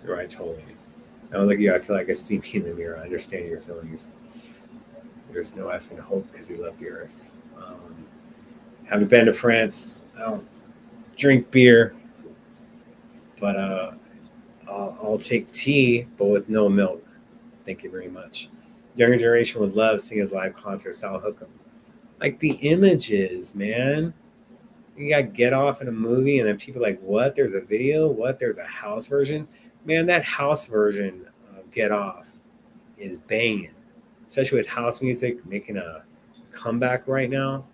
You're right, totally. Now look at you, I feel like I see me in the mirror. I understand your feelings. There's no effing hope because he left the earth. Haven't been to France. I don't drink beer, but I'll take tea, but with no milk. Thank you very much. Younger generation would love seeing his live concerts. I'll hook them. Like the images, man. You got Get Off in a movie, and then people are like, what? There's a video? What? There's a house version? Man, that house version of Get Off is banging. Especially with house music making a comeback right now.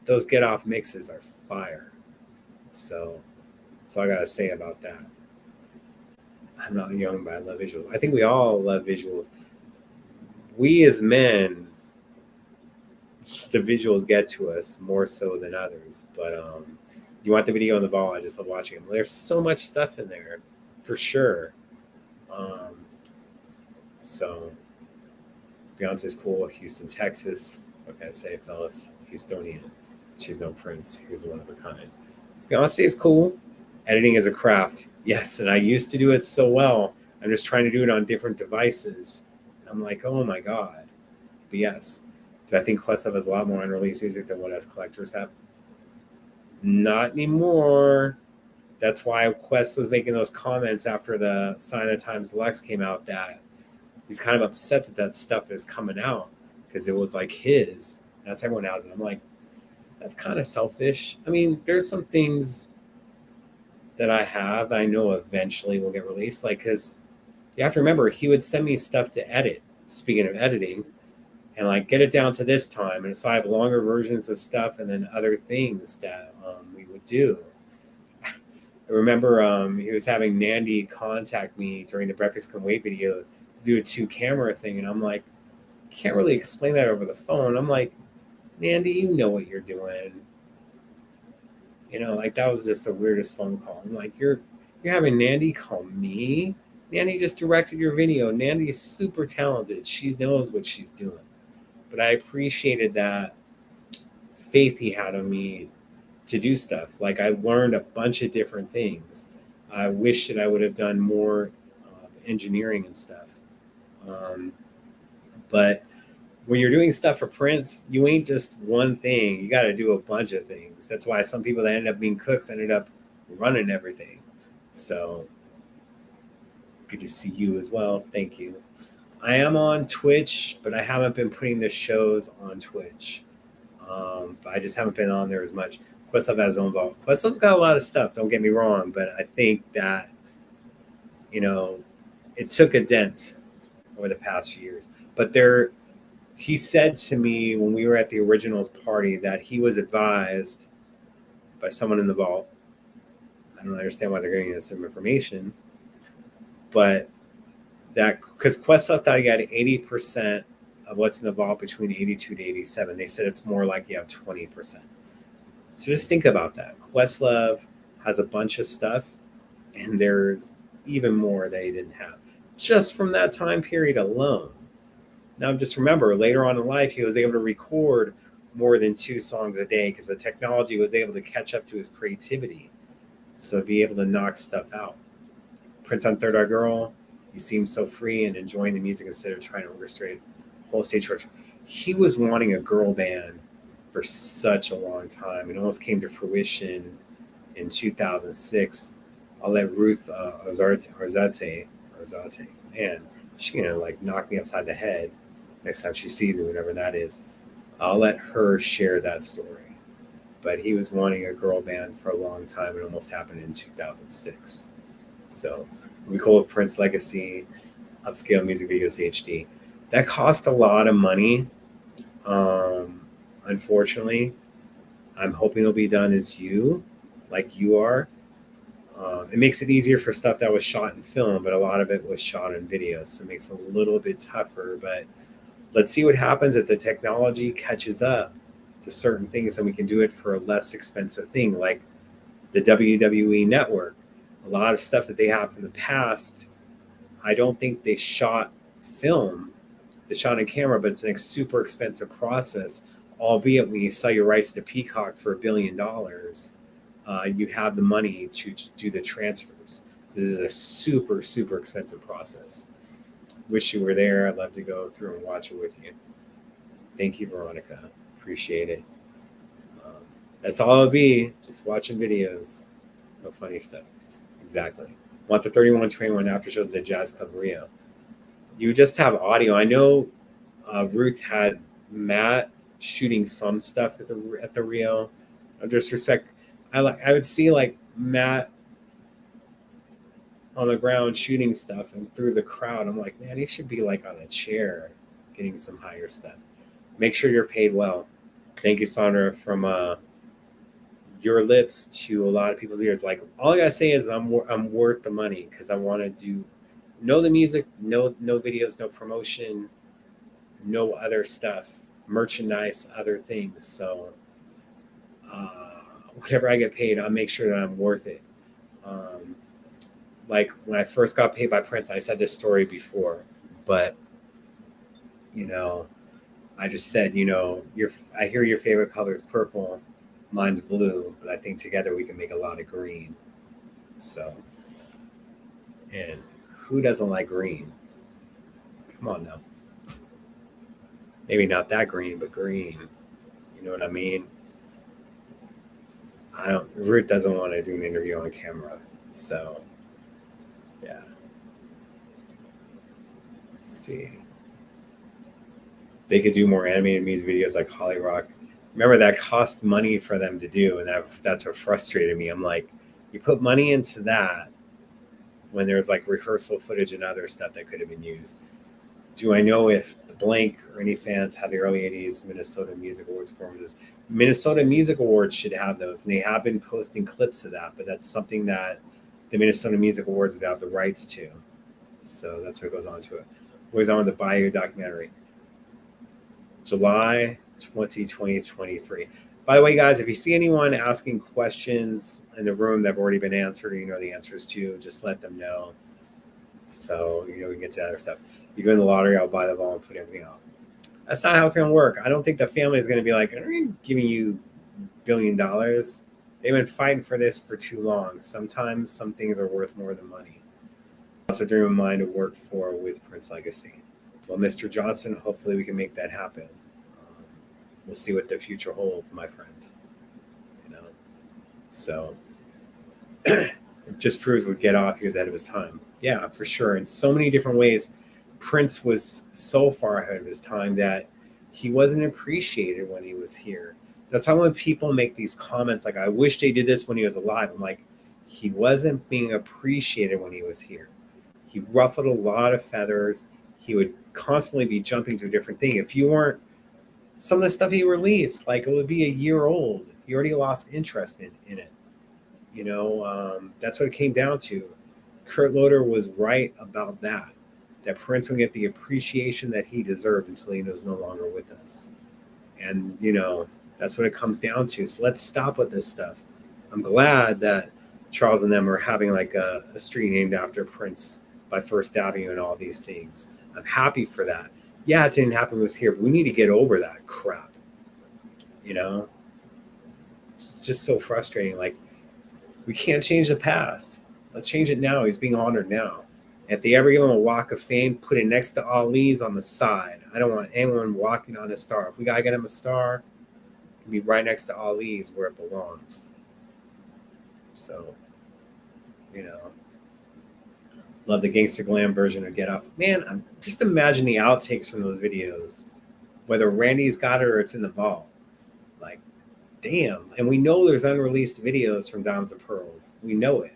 Those Get Off mixes are fire. So that's all I got to say about that. I'm not young, but I love visuals. I think we all love visuals. we as men, the visuals get to us more so than others. But you want the video on the ball? I just love watching them. There's so much stuff in there, for sure. So Beyonce's cool. Houston, Texas. What can I say, fellas? Houstonian. She's no Prince. He's one of a kind. Beyonce is cool. Editing is a craft. Yes, and I used to do it so well. I'm just trying to do it on different devices. I'm like, oh my God. But yes. Do I think Questlove has a lot more unreleased music than what us collectors have? Not anymore. That's why Quest was making those comments after the Sign of the Times Deluxe came out, that he's kind of upset that that stuff is coming out because it was like his. That's everyone has it. I'm like, that's kind of selfish. I mean, there's some things that I have that I know eventually will get released. Like, because you have to remember, he would send me stuff to edit. Speaking of editing, and like get it down to this time. And so I have longer versions of stuff and then other things that we would do. I remember he was having Nandy contact me during the Breakfast Can Wait video to do a 2-camera thing. And I'm like, can't really explain that over the phone. I'm like, Nandy, you know what you're doing. You know, like that was just the weirdest phone call. I'm like, you're having Nandy call me? Nandy just directed your video. Nandy is super talented. She knows what she's doing. But I appreciated that faith he had in me to do stuff. Like I've learned a bunch of different things. I wish that I would have done more engineering and stuff. But when you're doing stuff for Prince, you ain't just one thing. You got to do a bunch of things. That's why some people that ended up being cooks ended up running everything. So good to see you as well. Thank you. I am on Twitch, but I haven't been putting the shows on Twitch. I just haven't been on there as much. Questlove has his own vault. Questlove's got a lot of stuff, don't get me wrong, but I think that, you know, it took a dent over the past few years. But he said to me when we were at the Originals party that he was advised by someone in the vault. I don't understand why they're giving us some information, but that because Questlove thought he got 80% of what's in the vault between 82 to 87. They said it's more like you have 20%. So just think about that. Questlove has a bunch of stuff, and there's even more that he didn't have just from that time period alone. Now, just remember, later on in life, he was able to record more than 2 songs a day because the technology was able to catch up to his creativity. So be able to knock stuff out. Prince on Third Eye Girl, he seems so free and enjoying the music instead of trying to orchestrate whole stage production. He was wanting a girl band for such a long time. It almost came to fruition in 2006. I'll let Ruth Arzate, man, she's gonna like knock me upside the head next time she sees me, whatever that is. I'll let her share that story. But he was wanting a girl band for a long time. It almost happened in 2006. So we call it Prince Legacy, upscale music videos HD. That cost a lot of money. Unfortunately, I'm hoping it'll be done as like you are. It makes it easier for stuff that was shot in film, but a lot of it was shot in video. So it makes it a little bit tougher, but let's see what happens if the technology catches up to certain things and we can do it for a less expensive thing, like the WWE Network. A lot of stuff that they have from the past, I don't think they shot film. They shot on camera, but it's a super expensive process, albeit when you sell your rights to Peacock for $1 billion, you have the money to do the transfers. So this is a super, super expensive process. Wish you were there. I'd love to go through and watch it with you. Thank you, Veronica. Appreciate it. That's all it'll be. Just watching videos. No funny stuff. Exactly. Want the 3121 after shows at Jazz Club Rio. You just have audio. I know Ruth had Matt shooting some stuff at the Rio. No disrespect. I would see like Matt on the ground shooting stuff, and through the crowd, I'm like, man, he should be like on a chair getting some higher stuff. Make sure you're paid well. Thank you, Sandra, from your lips to a lot of people's ears. Like, all I gotta say is I'm worth the money because I want to know the music, no videos, no promotion. no other stuff, merchandise, other things. So whatever I get paid, I'll make sure that I'm worth it. Like when I first got paid by Prince, I said this story before, but I just said, I hear your favorite color is purple, mine's blue, but I think together we can make a lot of green. So, and who doesn't like green? Come on now. Maybe not that green, but green. You know what I mean? Ruth doesn't want to do an interview on camera. So, yeah. Let's see. They could do more animated music videos like Holly Rock. Remember, that cost money for them to do, and that's what frustrated me. I'm like, you put money into that when there's like rehearsal footage and other stuff that could have been used. Do I know if the Blank or any fans had the early 80s Minnesota Music Awards performances? Minnesota Music Awards should have those, and they have been posting clips of that, but that's something that the Minnesota Music Awards would have the rights to. So that's what goes on to it. What goes on with the Bayou documentary? July 2023. By the way, guys, if you see anyone asking questions in the room that have already been answered, you know the answers to, just let them know. So, we can get to other stuff. You win the lottery, I'll buy the ball and put everything out. That's not how it's going to work. I don't think the family is going to be like, I'm giving you $1 billion. They've been fighting for this for too long. Sometimes some things are worth more than money. That's a dream of mine to work for with Prince Legacy. Well, Mr. Johnson, hopefully we can make that happen. We'll see what the future holds, my friend. So it just proves with Get Off, he was ahead of his time. Yeah, for sure. In so many different ways, Prince was so far ahead of his time that he wasn't appreciated when he was here. That's why when people make these comments like, I wish they did this when he was alive, I'm like, he wasn't being appreciated when he was here. He ruffled a lot of feathers. He would constantly be jumping to a different thing. If you weren't, some of the stuff he released, like it would be a year old. He already lost interest in it. That's what it came down to. Kurt Loder was right about that Prince would get the appreciation that he deserved until he was no longer with us. And, that's what it comes down to. So let's stop with this stuff. I'm glad that Charles and them are having like a street named after Prince by First Avenue and all these things. I'm happy for that. Yeah, it didn't happen when he was here, but we need to get over that crap. It's just so frustrating. Like, we can't change the past. Let's change it now. He's being honored now. If they ever give him a walk of fame, put it next to Ali's on the side. I don't want anyone walking on a star. If we got to get him a star, it can be right next to Ali's where it belongs. So, love the Gangsta Glam version of Get Off. Man, I'm just imagine the outtakes from those videos, whether Randy's got it or it's in the vault. Like, damn. And we know there's unreleased videos from Diamonds and Pearls. We know it.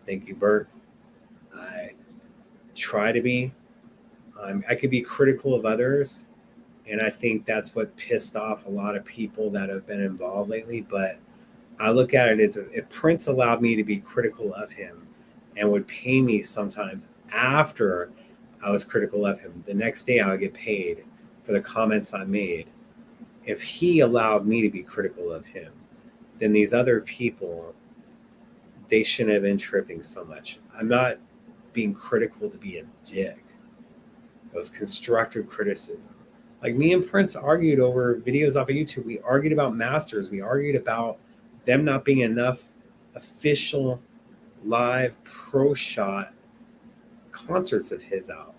Thank you, Bert. I try to be. I could be critical of others, and I think that's what pissed off a lot of people that have been involved lately. But I look at it as if Prince allowed me to be critical of him and would pay me sometimes after I was critical of him. The next day I would get paid for the comments I made. If he allowed me to be critical of him, then these other people, they shouldn't have been tripping so much. I'm not being critical to be a dick. It was constructive criticism. Like, me and Prince argued over videos off of YouTube. We argued about masters. We argued about them not being enough official live pro shot concerts of his out.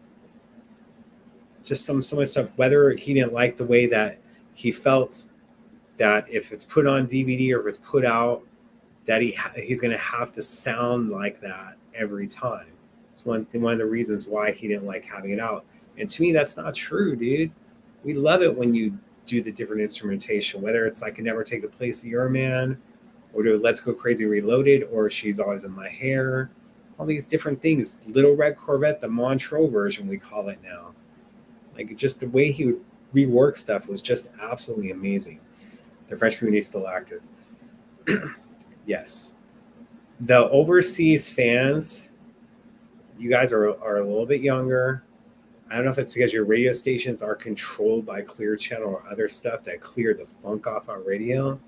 Just so much stuff. Whether he didn't like the way that he felt that if it's put on DVD or if it's put out, that he's going to have to sound like that every time. It's one of the reasons why he didn't like having it out. And to me, that's not true, dude. We love it when you do the different instrumentation, whether it's I Can Never Take the Place of Your Man, or do Let's Go Crazy Reloaded, or She's Always in My Hair. All these different things. Little Red Corvette, the Montreux version, we call it now. Like, just the way he would rework stuff was just absolutely amazing. The French community is still active. Yes. The overseas fans, you guys are a little bit younger. I don't know if it's because your radio stations are controlled by Clear Channel or other stuff that clear the funk off on radio,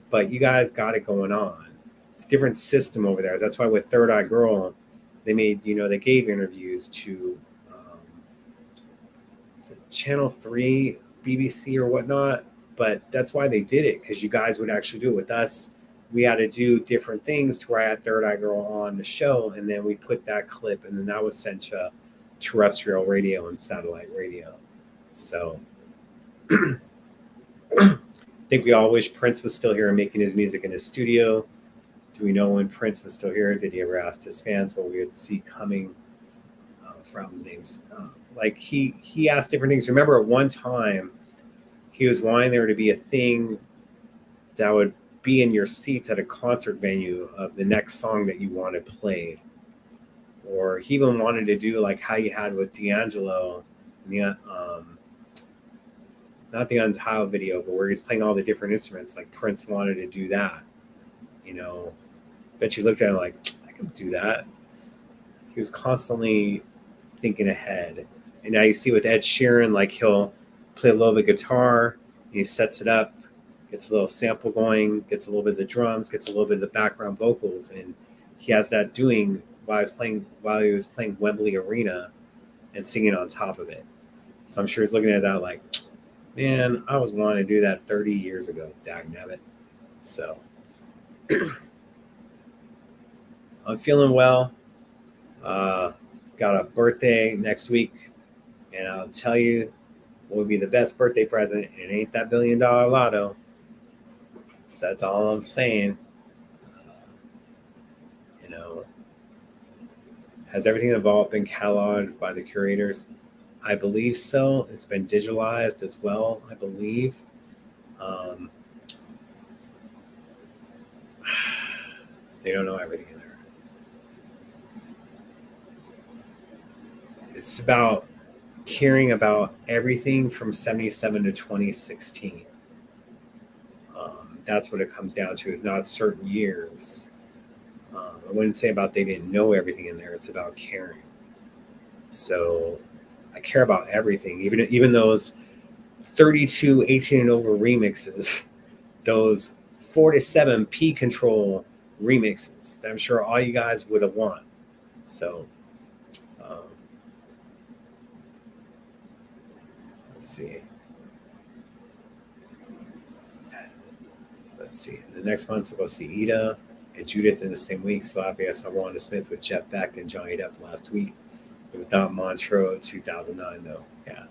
but you guys got it going on. It's a different system over there. That's why with Third Eye Girl, they made, they gave interviews to Channel 3, BBC or whatnot, but that's why they did it, because you guys would actually do it. With us, we had to do different things to where I had Third Eye Girl on the show, and then we put that clip, and then that was sent to terrestrial radio and satellite radio. So I think we all wish Prince was still here and making his music in his studio. Do we know when Prince was still here? Did he ever ask his fans what we would see coming from names? Like he asked different things. Remember at one time he was wanting there to be a thing that would be in your seats at a concert venue of the next song that you wanted played. Or he even wanted to do like how you had with D'Angelo, the not the Untitled video, but where he's playing all the different instruments. Like Prince wanted to do that. Bet you looked at him like, I can do that. He was constantly thinking ahead. And now you see with Ed Sheeran, like he'll play a little bit of guitar, he sets it up, gets a little sample going, gets a little bit of the drums, gets a little bit of the background vocals, and he has that doing while he was playing Wembley Arena and singing on top of it. So I'm sure he's looking at that like, man, I was wanting to do that 30 years ago, dagnabbit. So I'm feeling well. Got a birthday next week, and I'll tell you what would be the best birthday present. It ain't that $1 billion lotto. So that's all I'm saying. Has everything involved been cataloged by the curators? I believe so. It's been digitalized as well, I believe. They don't know everything in there. It's about caring about everything from 77 to 2016. That's what it comes down to, is not certain years. I wouldn't say about they didn't know everything in there. It's about caring. So I care about everything, even those 32 18 and over remixes, those 4 to 7 P control remixes that I'm sure all you guys would have won. So let's see. The next month we'll go see Ida and Judith in the same week. So obviously I saw Wanda Smith with Jeff Beck and Johnny Depp last week. It was not Montreux 2009 though. Yeah.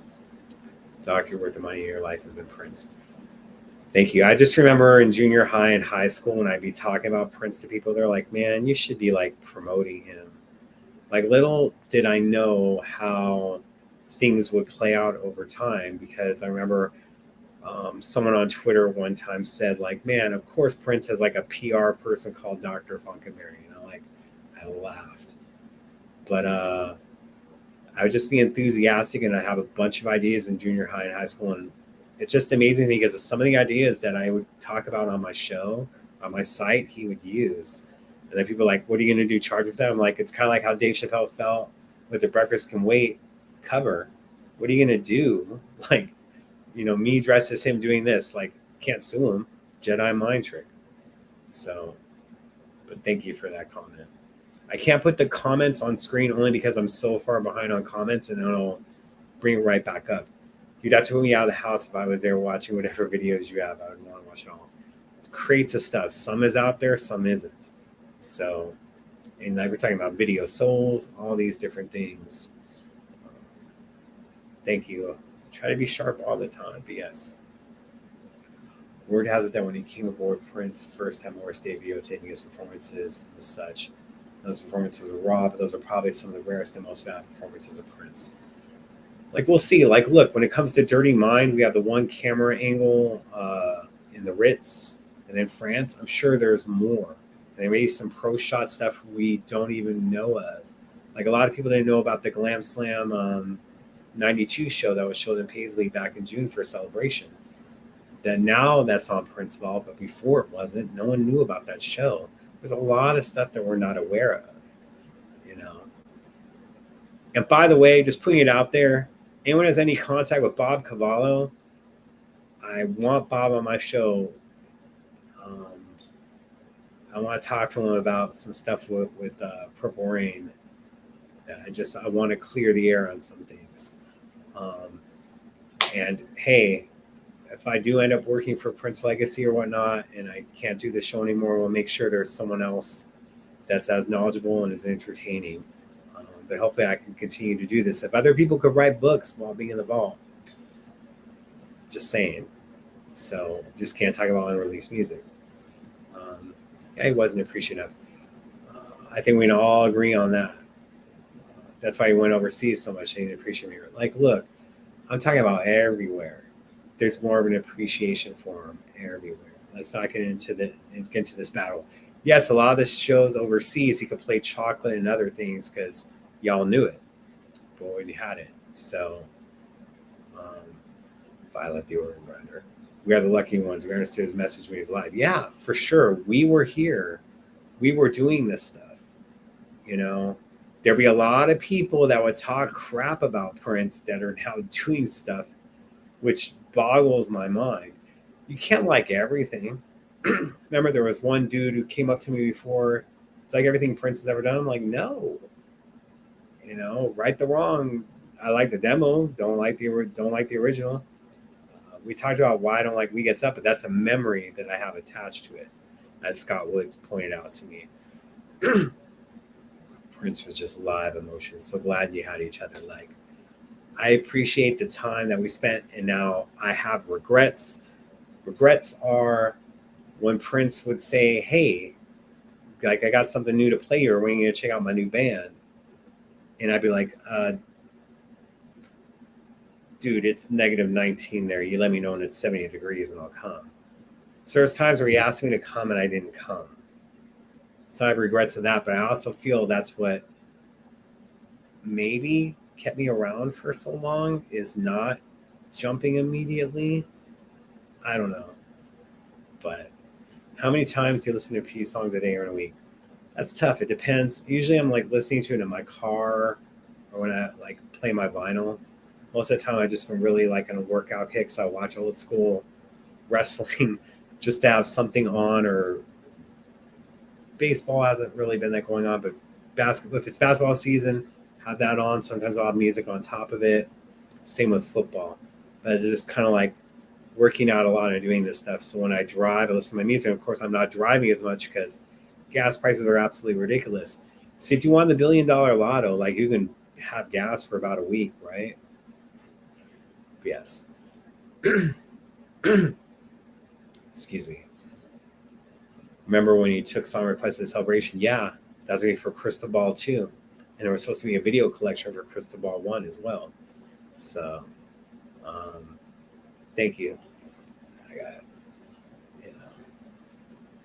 Doc, your worth of money in your life has been Prince. Thank you. I just remember in junior high and high school when I'd be talking about Prince to people, they're like, man, you should be like promoting him. Like little did I know how things would play out over time, because I remember someone on Twitter one time said like, man, of course Prince has like a PR person called Drfunkenberry. I laughed. But I would just be enthusiastic, and I have a bunch of ideas in junior high and high school. And it's just amazing to me because some of the ideas that I would talk about on my show, on my site, he would use. And then people are like, what are you going to do? Charge with that? I'm like, it's kind of like how Dave Chappelle felt with the Breakfast Can Wait cover. What are you going to do? Like, me dressed as him doing this, like, can't sue him. Jedi mind trick. So, but thank you for that comment. I can't put the comments on screen only because I'm so far behind on comments, and it'll bring it right back up. You'd have to put me out of the house if I was there watching whatever videos you have. I would want to watch it all. It's crates of stuff. Some is out there, some isn't. So, and like we're talking about video souls, all these different things. Thank you. Try to be sharp all the time, but yes. Word has it that when he came aboard, Prince first had Morris Day videotaping his performances and such. Those performances were raw, but those are probably some of the rarest and most valuable performances of Prince. Like, we'll see. Like, look, when it comes to Dirty Mind, we have the one camera angle in the Ritz and then France. I'm sure there's more. And there may be some pro shot stuff we don't even know of. Like, a lot of people didn't know about the Glam Slam 92 show that was showed in Paisley back in June for Celebration. That now that's on Prince Vault, but before it wasn't. No one knew about that show. There's a lot of stuff that we're not aware of, And by the way, just putting it out there, anyone has any contact with Bob Cavallo, I want Bob on my show. I want to talk to him about some stuff with Purple Rain. I want to clear the air on some things. And hey, if I do end up working for Prince Legacy or whatnot, and I can't do the show anymore, we'll make sure there's someone else that's as knowledgeable and as entertaining. But hopefully I can continue to do this. If other people could write books while being in the vault, just saying. So just can't talk about unreleased music. Yeah, he wasn't appreciative. I think we can all agree on that. That's why he went overseas so much. He didn't appreciate me. Like, look, I'm talking about everywhere. There's more of an appreciation for him everywhere. Let's not get into this battle. Yes, a lot of the shows overseas, he could play chocolate and other things because y'all knew it, but we had it. So, Violet the Organ Grinder. We are the lucky ones. We understood his message when he was live. Yeah, for sure. We were here. We were doing this stuff. You know, there'd be a lot of people that would talk crap about Prince that are now doing stuff, which boggles my mind. You can't like everything. Remember, there was one dude who came up to me before. It's like everything Prince has ever done. I'm like, no. You know, right the wrong. I like the demo. Don't like the original. We talked about why I don't like We Gets Up, but that's a memory that I have attached to it, as Scott Woods pointed out to me. Prince was just live emotion. So glad you had each other. Like, I appreciate the time that we spent, and now I have regrets. Regrets are when Prince would say, hey, like, I got something new to play here. When are you going to check out my new band? And I'd be like, dude, it's -19 there. You let me know when it's 70 degrees and I'll come. So there's times where he asked me to come and I didn't come. So I have regrets of that, but I also feel that's what maybe kept me around for so long, is not jumping immediately. I don't know. But how many times do you listen to peace songs a day or in a week? That's tough. It depends. Usually I'm like listening to it in my car or when I like play my vinyl. Most of the time I've just been really like in a workout kick, so I watch old school wrestling just to have something on, or baseball hasn't really been that going on, but basketball, if it's basketball season, have that on. Sometimes I'll have music on top of it. Same with football. But it's just kind of like working out a lot and doing this stuff. So when I drive, I listen to my music. Of course, I'm not driving as much because gas prices are absolutely ridiculous. So if you won the $1 billion lotto, like, you can have gas for about a week, right? Yes. Excuse me. Remember when you took song requests at Celebration? Yeah, that was going to be for Crystal Ball 2. And there was supposed to be a video collection for Crystal Ball 1 as well. So, thank you. I got,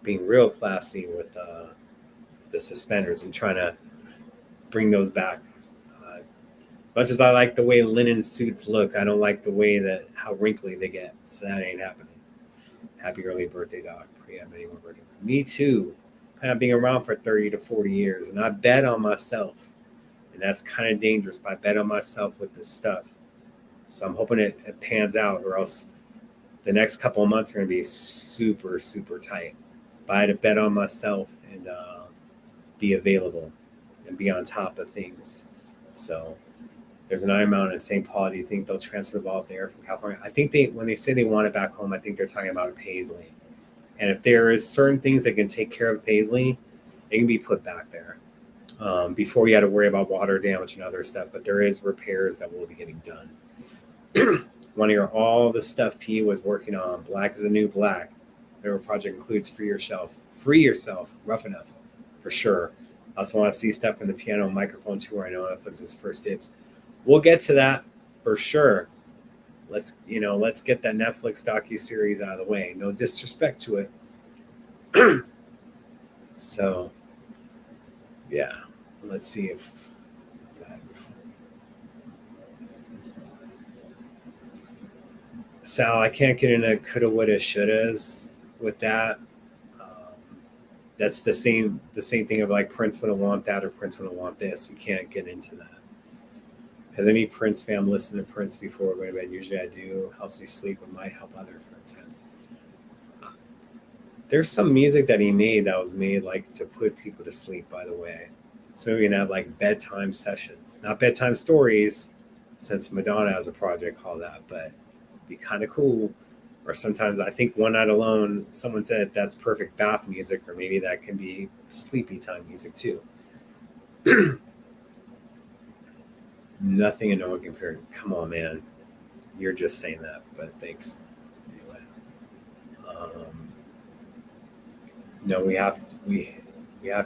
being real classy with the suspenders. I'm trying to bring those back. Much as I like the way linen suits look, I don't like the way that how wrinkly they get. So that ain't happening. Happy early birthday, Doc. Pray you have many more birthdays. Me too. Kind of being around for 30 to 40 years, and I bet on myself. And that's kind of dangerous, but I bet on myself with this stuff. So I'm hoping it pans out, or else the next couple of months are going to be super, super tight. But I had to bet on myself and be available and be on top of things. So there's an Iron Mountain in St. Paul. Do you think they'll transfer the vault there from California? I think when they say they want it back home, I think they're talking about Paisley. And if there is certain things that can take care of Paisley, it can be put back there. Before you had to worry about water damage and other stuff, but there is repairs that will be getting done. Want to hear all the stuff P was working on. Black is the New Black. Their project includes Free Yourself, Rough Enough, for sure. I also want to see stuff from the piano and microphone tour. I know Netflix's first dibs. We'll get to that for sure. Let's get that Netflix docuseries out of the way. No disrespect to it. So, yeah. Let's see if Sal, I can't get into coulda, woulda, shouldas with that. That's the same thing of like Prince wouldn't want that or Prince wouldn't want this. We can't get into that. Has any Prince fan listened to Prince before going to bed? Usually I do. Helps me sleep and might help other Prince fans. There's some music that he made that was made like to put people to sleep, by the way. So maybe we can have like bedtime sessions. Not bedtime stories, since Madonna has a project called that, but it'd be kind of cool. Or sometimes I think One Night Alone, someone said that's perfect bath music, or maybe that can be sleepy time music too. Nothing and no one compared. Come on, man. You're just saying that, but thanks. Anyway. No, we have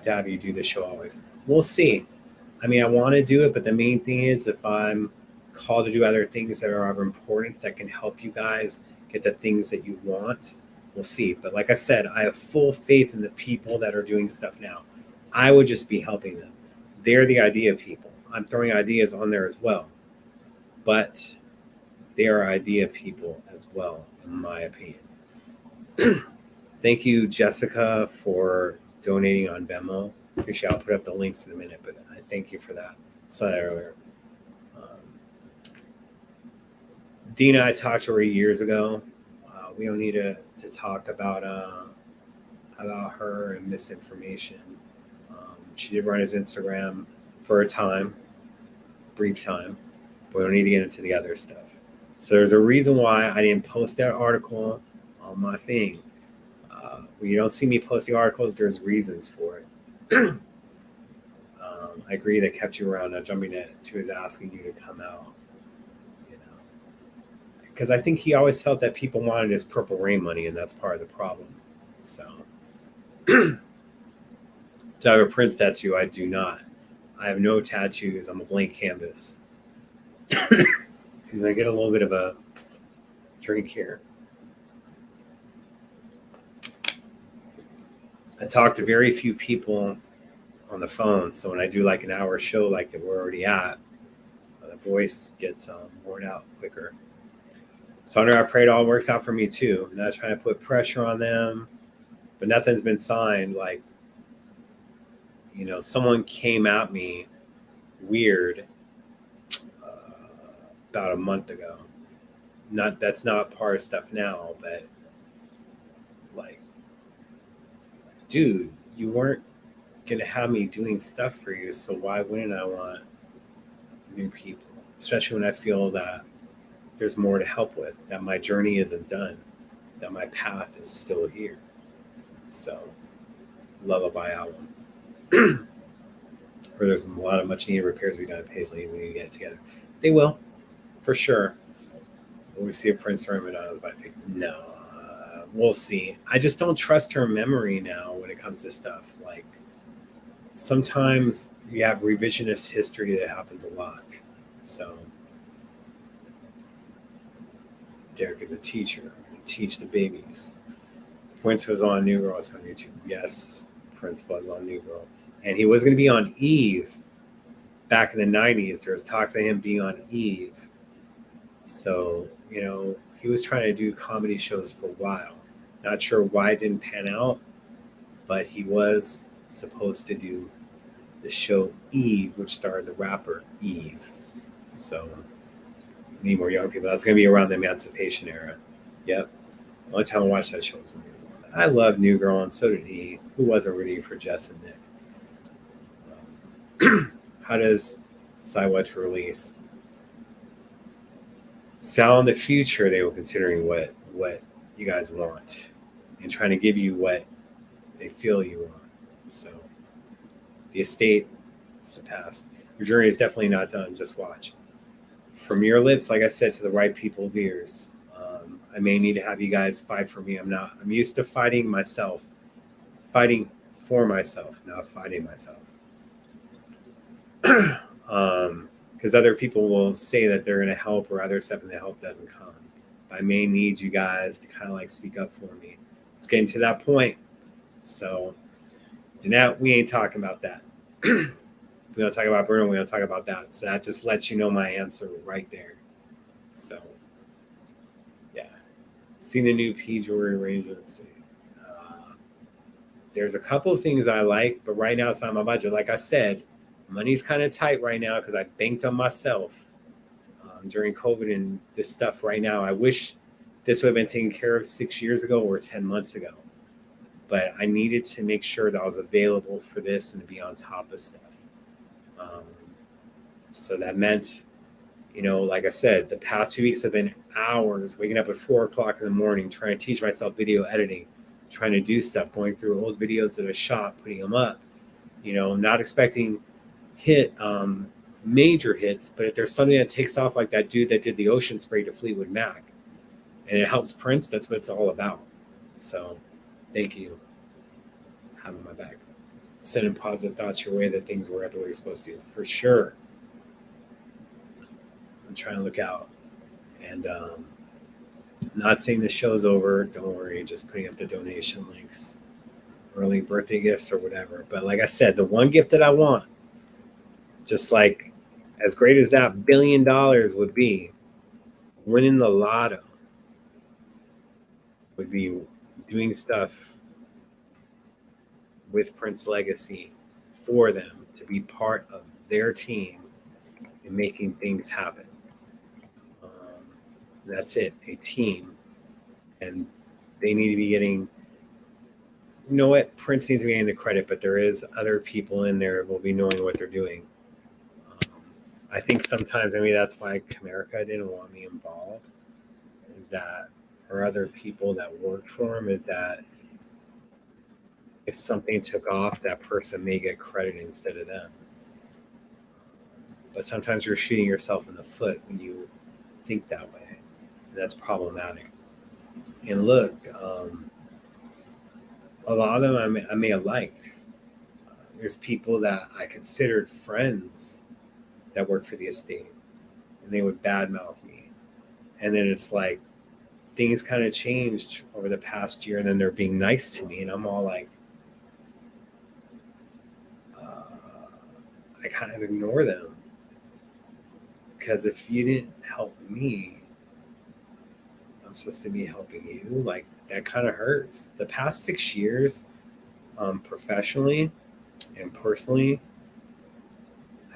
to have you do the show always. We'll see. I mean, I want to do it, but the main thing is if I'm called to do other things that are of importance that can help you guys get the things that you want, we'll see. But like I said, I have full faith in the people that are doing stuff now. I would just be helping them. They're the idea people. I'm throwing ideas on there as well. But they are idea people as well, in my opinion. Thank you, Jessica, for donating on Venmo. Appreciate. I'll put up the links in a minute, but I thank you for that. Saw that earlier. Dina, I talked to her years ago. We don't need to talk about her and misinformation. She did run his Instagram for a time, brief time, but we don't need to get into the other stuff. So there's a reason why I didn't post that article on my thing. When you don't see me posting articles, there's reasons for it. I agree that kept you around. Now jumping to his asking you to come out, because I think he always felt that people wanted his Purple Rain money, and that's part of the problem. So, do I have a Prince tattoo? I do not. I have no tattoos. I'm a blank canvas. Excuse me, I get a little bit of a drink here. I talk to very few people on the phone, so when I do like an hour show like that we're already at, the voice gets worn out quicker. So I pray it all works out for me too. I'm not trying to put pressure on them, but nothing's been signed. Like, someone came at me weird about a month ago. That's not part of stuff now, but like, dude, you weren't going to have me doing stuff for you, so why wouldn't I want new people? Especially when I feel that there's more to help with, that my journey isn't done, that my path is still here. So, Lullaby album. Or there's a lot of much needed repairs we've done at Paisley. We need to get it together. They will, for sure. Will we see a Prince or Madonna's by pick? No. We'll see. I just don't trust her memory now when it comes to stuff. Like, sometimes you have revisionist history that happens a lot. So, Derek is a teacher. Teach the babies. Prince was on New Girl on YouTube. Yes, Prince was on New Girl. And he was going to be on Eve back in the 90s. There was talks of him being on Eve. So, he was trying to do comedy shows for a while. Not sure why it didn't pan out, but he was supposed to do the show Eve, which starred the rapper Eve. So, need more young people. That's going to be around the Emancipation era. Yep. The only time I watched that show was when he was on that. I love New Girl, and so did he. Who wasn't rooting for Jess and Nick? How does Sidewatch release? Sell in the future, they were considering what you guys want and trying to give you what they feel you want. So the estate, it's the past. Your journey is definitely not done. Just watch. From your lips, like I said, to the right people's ears. I may need to have you guys fight for me. I'm used to fighting myself, fighting for myself, not fighting myself. Because other people will say that they're going to help or other stuff and the help doesn't come. I may need you guys to kind of like speak up for me. It's getting to that point. So, Danette, we ain't talking about that. We don't talk about Bruno, we don't talk about that. So that just lets you know my answer right there. So, yeah. Seen the new P jewelry arrangements. There's a couple of things I like, but right now it's not my budget. Like I said, money's kind of tight right now because I banked on myself. during COVID and this stuff right now. I wish this would have been taken care of 6 years ago or 10 months ago. But I needed to make sure that I was available for this and to be on top of stuff. So that meant, like I said, the past 2 weeks have been hours waking up at 4 o'clock in the morning, trying to teach myself video editing, trying to do stuff, going through old videos that I shot, putting them up, not expecting major hits, but if there's something that takes off, like that dude that did the ocean spray to Fleetwood Mac, and it helps Prince, that's what it's all about. So thank you. Having my back. Sending positive thoughts your way that things were the way you're supposed to, for sure. I'm trying to look out. And not saying the show's over. Don't worry. Just putting up the donation links, early birthday gifts or whatever. But like I said, the one gift that I want, just like as great as that $1 billion would be, winning the lotto would be doing stuff with Prince Legacy for them to be part of their team and making things happen. That's it, a team. And they need to be getting, Prince needs to be getting the credit, but there is other people in there who will be knowing what they're doing. I think sometimes, maybe that's why Comerica didn't want me involved, is that, or other people that worked for him, is that if something took off, that person may get credit instead of them. But sometimes you're shooting yourself in the foot when you think that way. That's problematic. And look, a lot of them I may have liked. There's people that I considered friends that work for the estate, and they would badmouth me. And then it's like things kind of changed over the past year, and then they're being nice to me, and I'm all like, I kind of ignore them, because if you didn't help me, I'm supposed to be helping you. Like, that kind of hurts. The past 6 years, professionally and personally,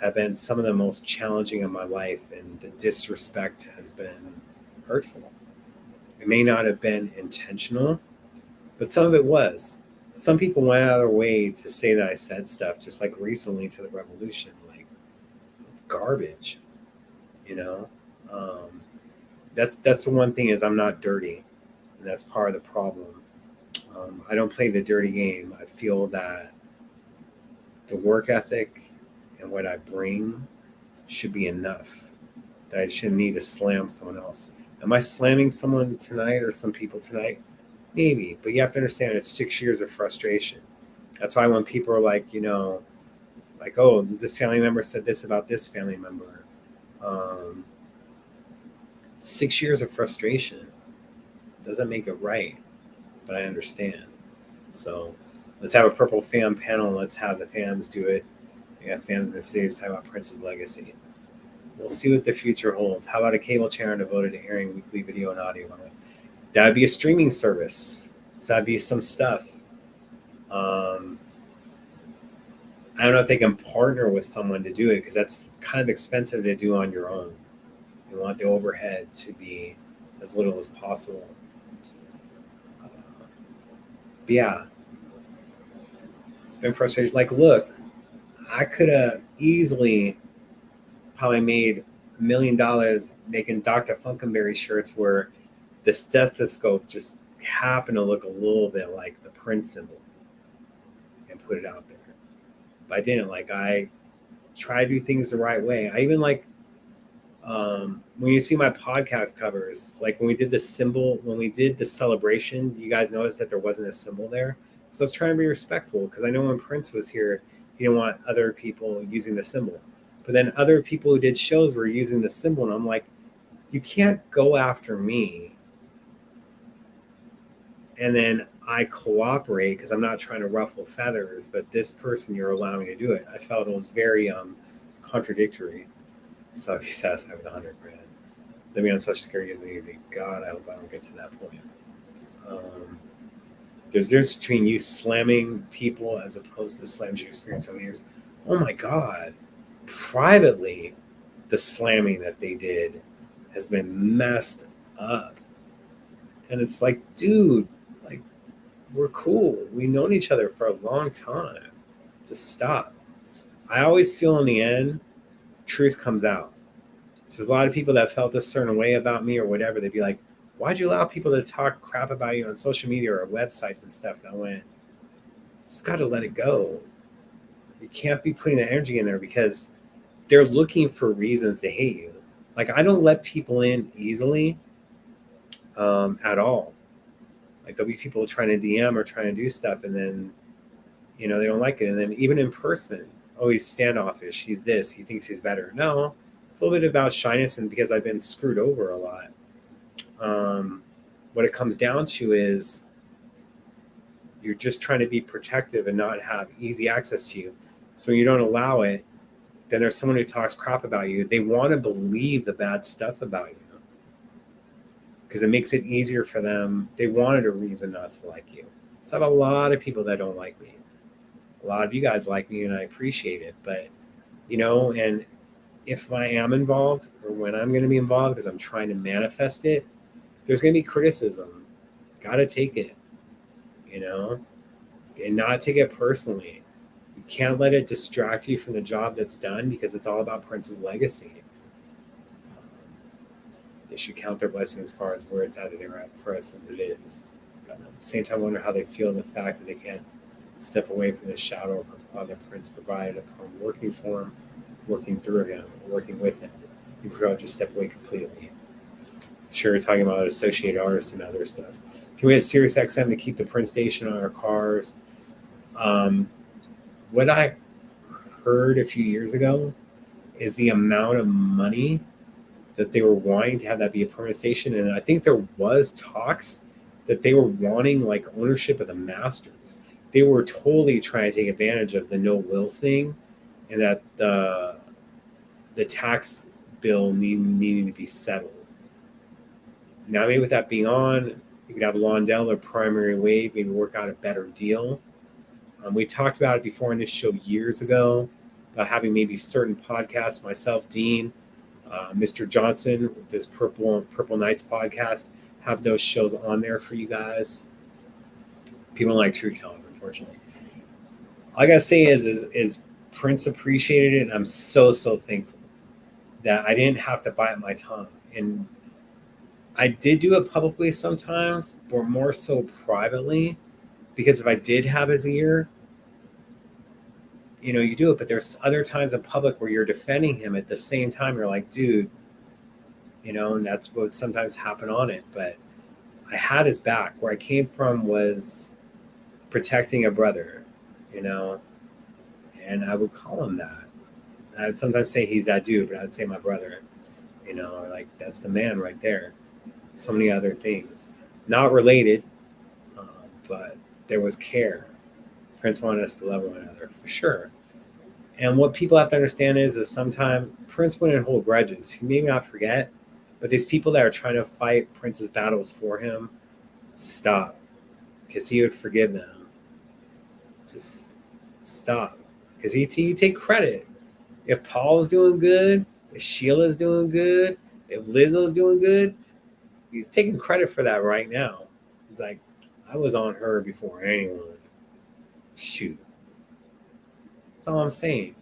have been some of the most challenging of my life, and the disrespect has been hurtful. It may not have been intentional, but some of it was. Some people went out of their way to say that I said stuff, just like recently to the revolution. Like, it's garbage, That's the one thing, is I'm not dirty, and that's part of the problem. I don't play the dirty game. I feel that the work ethic and what I bring should be enough, that I shouldn't need to slam someone else. Am I slamming someone tonight or some people tonight? Maybe, but you have to understand, it's 6 years of frustration. That's why when people are like, like, oh, this family member said this about this family member. 6 years of frustration doesn't make it right, but I understand. So let's have a purple fam panel. Let's have the fams do it. We got fams in the city talk about Prince's legacy. We'll see what the future holds. How about a cable channel devoted to airing weekly video and audio? That would be a streaming service. So that'd be some stuff. I don't know if they can partner with someone to do it, because that's kind of expensive to do on your own. You want the overhead to be as little as possible. But yeah, it's been frustrating. Like, look, I could have easily probably made $1 million making Drfunkenberry shirts where the stethoscope just happened to look a little bit like the Prince symbol, and put it out there. But I didn't. Like, I try to do things the right way. I even like, when you see my podcast covers, like when we did the symbol, when we did the celebration, you guys noticed that there wasn't a symbol there. So I was trying to be respectful, because I know when Prince was here, he didn't want other people using the symbol. But then other people who did shows were using the symbol, and I'm like, you can't go after me and then I cooperate, because I'm not trying to ruffle feathers, but this person, you're allowing me to do it. I felt it was very contradictory. So if you satisfied with $100,000, living on Social Security isn't easy. God, I hope I don't get to that point. There's a difference between you slamming people as opposed to slams you experience over the years. Oh my God. Privately, the slamming that they did has been messed up. And it's like, dude, like, we're cool. We've known each other for a long time. Just stop. I always feel in the end, truth comes out. So there's a lot of people that felt a certain way about me or whatever. They'd be like, why'd you allow people to talk crap about you on social media or websites and stuff? And I went, just got to let it go. You can't be putting the energy in there because they're looking for reasons to hate you. Like, I don't let people in easily at all. Like, there'll be people trying to DM or trying to do stuff, and then, they don't like it. And then even in person, oh, he's standoffish. He's this. He thinks he's better. No, it's a little bit about shyness, and because I've been screwed over a lot. What it comes down to is you're just trying to be protective and not have easy access to you. So when you don't allow it, then there's someone who talks crap about you. They want to believe the bad stuff about you because it makes it easier for them. They wanted a reason not to like you. So I have a lot of people that don't like me. A lot of you guys like me, and I appreciate it. But, and if I am involved or when I'm going to be involved because I'm trying to manifest it, there's going to be criticism. Got to take it, and not take it personally. You can't let it distract you from the job that's done because it's all about Prince's legacy. They should count their blessings as far as where it's at for us as it is. But at the same time, I wonder how they feel the fact that they can't step away from the shadow of that Prince provided upon working for him, working through him, working with him. You could just step away completely. Sure, talking about associated artists and other stuff. Can we get Sirius XM to keep the Prince station on our cars? What I heard a few years ago is the amount of money that they were wanting to have that be a permanent station. And I think there was talks that they were wanting like ownership of the masters. They were totally trying to take advantage of the no will thing, and that the tax bill needing to be settled. Now, maybe with that being on, you could have Londell or Primary Wave, maybe work out a better deal. We talked about it before in this show years ago, about having maybe certain podcasts, myself, Dean, Mr. Johnson with this Purple Nights podcast, have those shows on there for you guys. People don't like truth tellers, unfortunately. All I gotta say is Prince appreciated it, and I'm so thankful that I didn't have to bite my tongue. And I did do it publicly sometimes, but more so privately, because if I did have his ear, you do it. But there's other times in public where you're defending him at the same time. You're like, dude, and that's what sometimes happen on it. But I had his back. Where I came from was protecting a brother, and I would call him that. I would sometimes say he's that dude, but I'd say my brother, like that's the man right there. So many other things, not related, but there was care. Prince wanted us to love one another for sure. And what people have to understand is sometimes Prince wouldn't hold grudges. He may not forget, but these people that are trying to fight Prince's battles for him, stop, because he would forgive them. Just stop, because you take credit. If Paul's doing good, if Sheila's doing good, if Lizzo's doing good, he's taking credit for that right now. He's like, I was on her before anyone. Shoot. That's all I'm saying.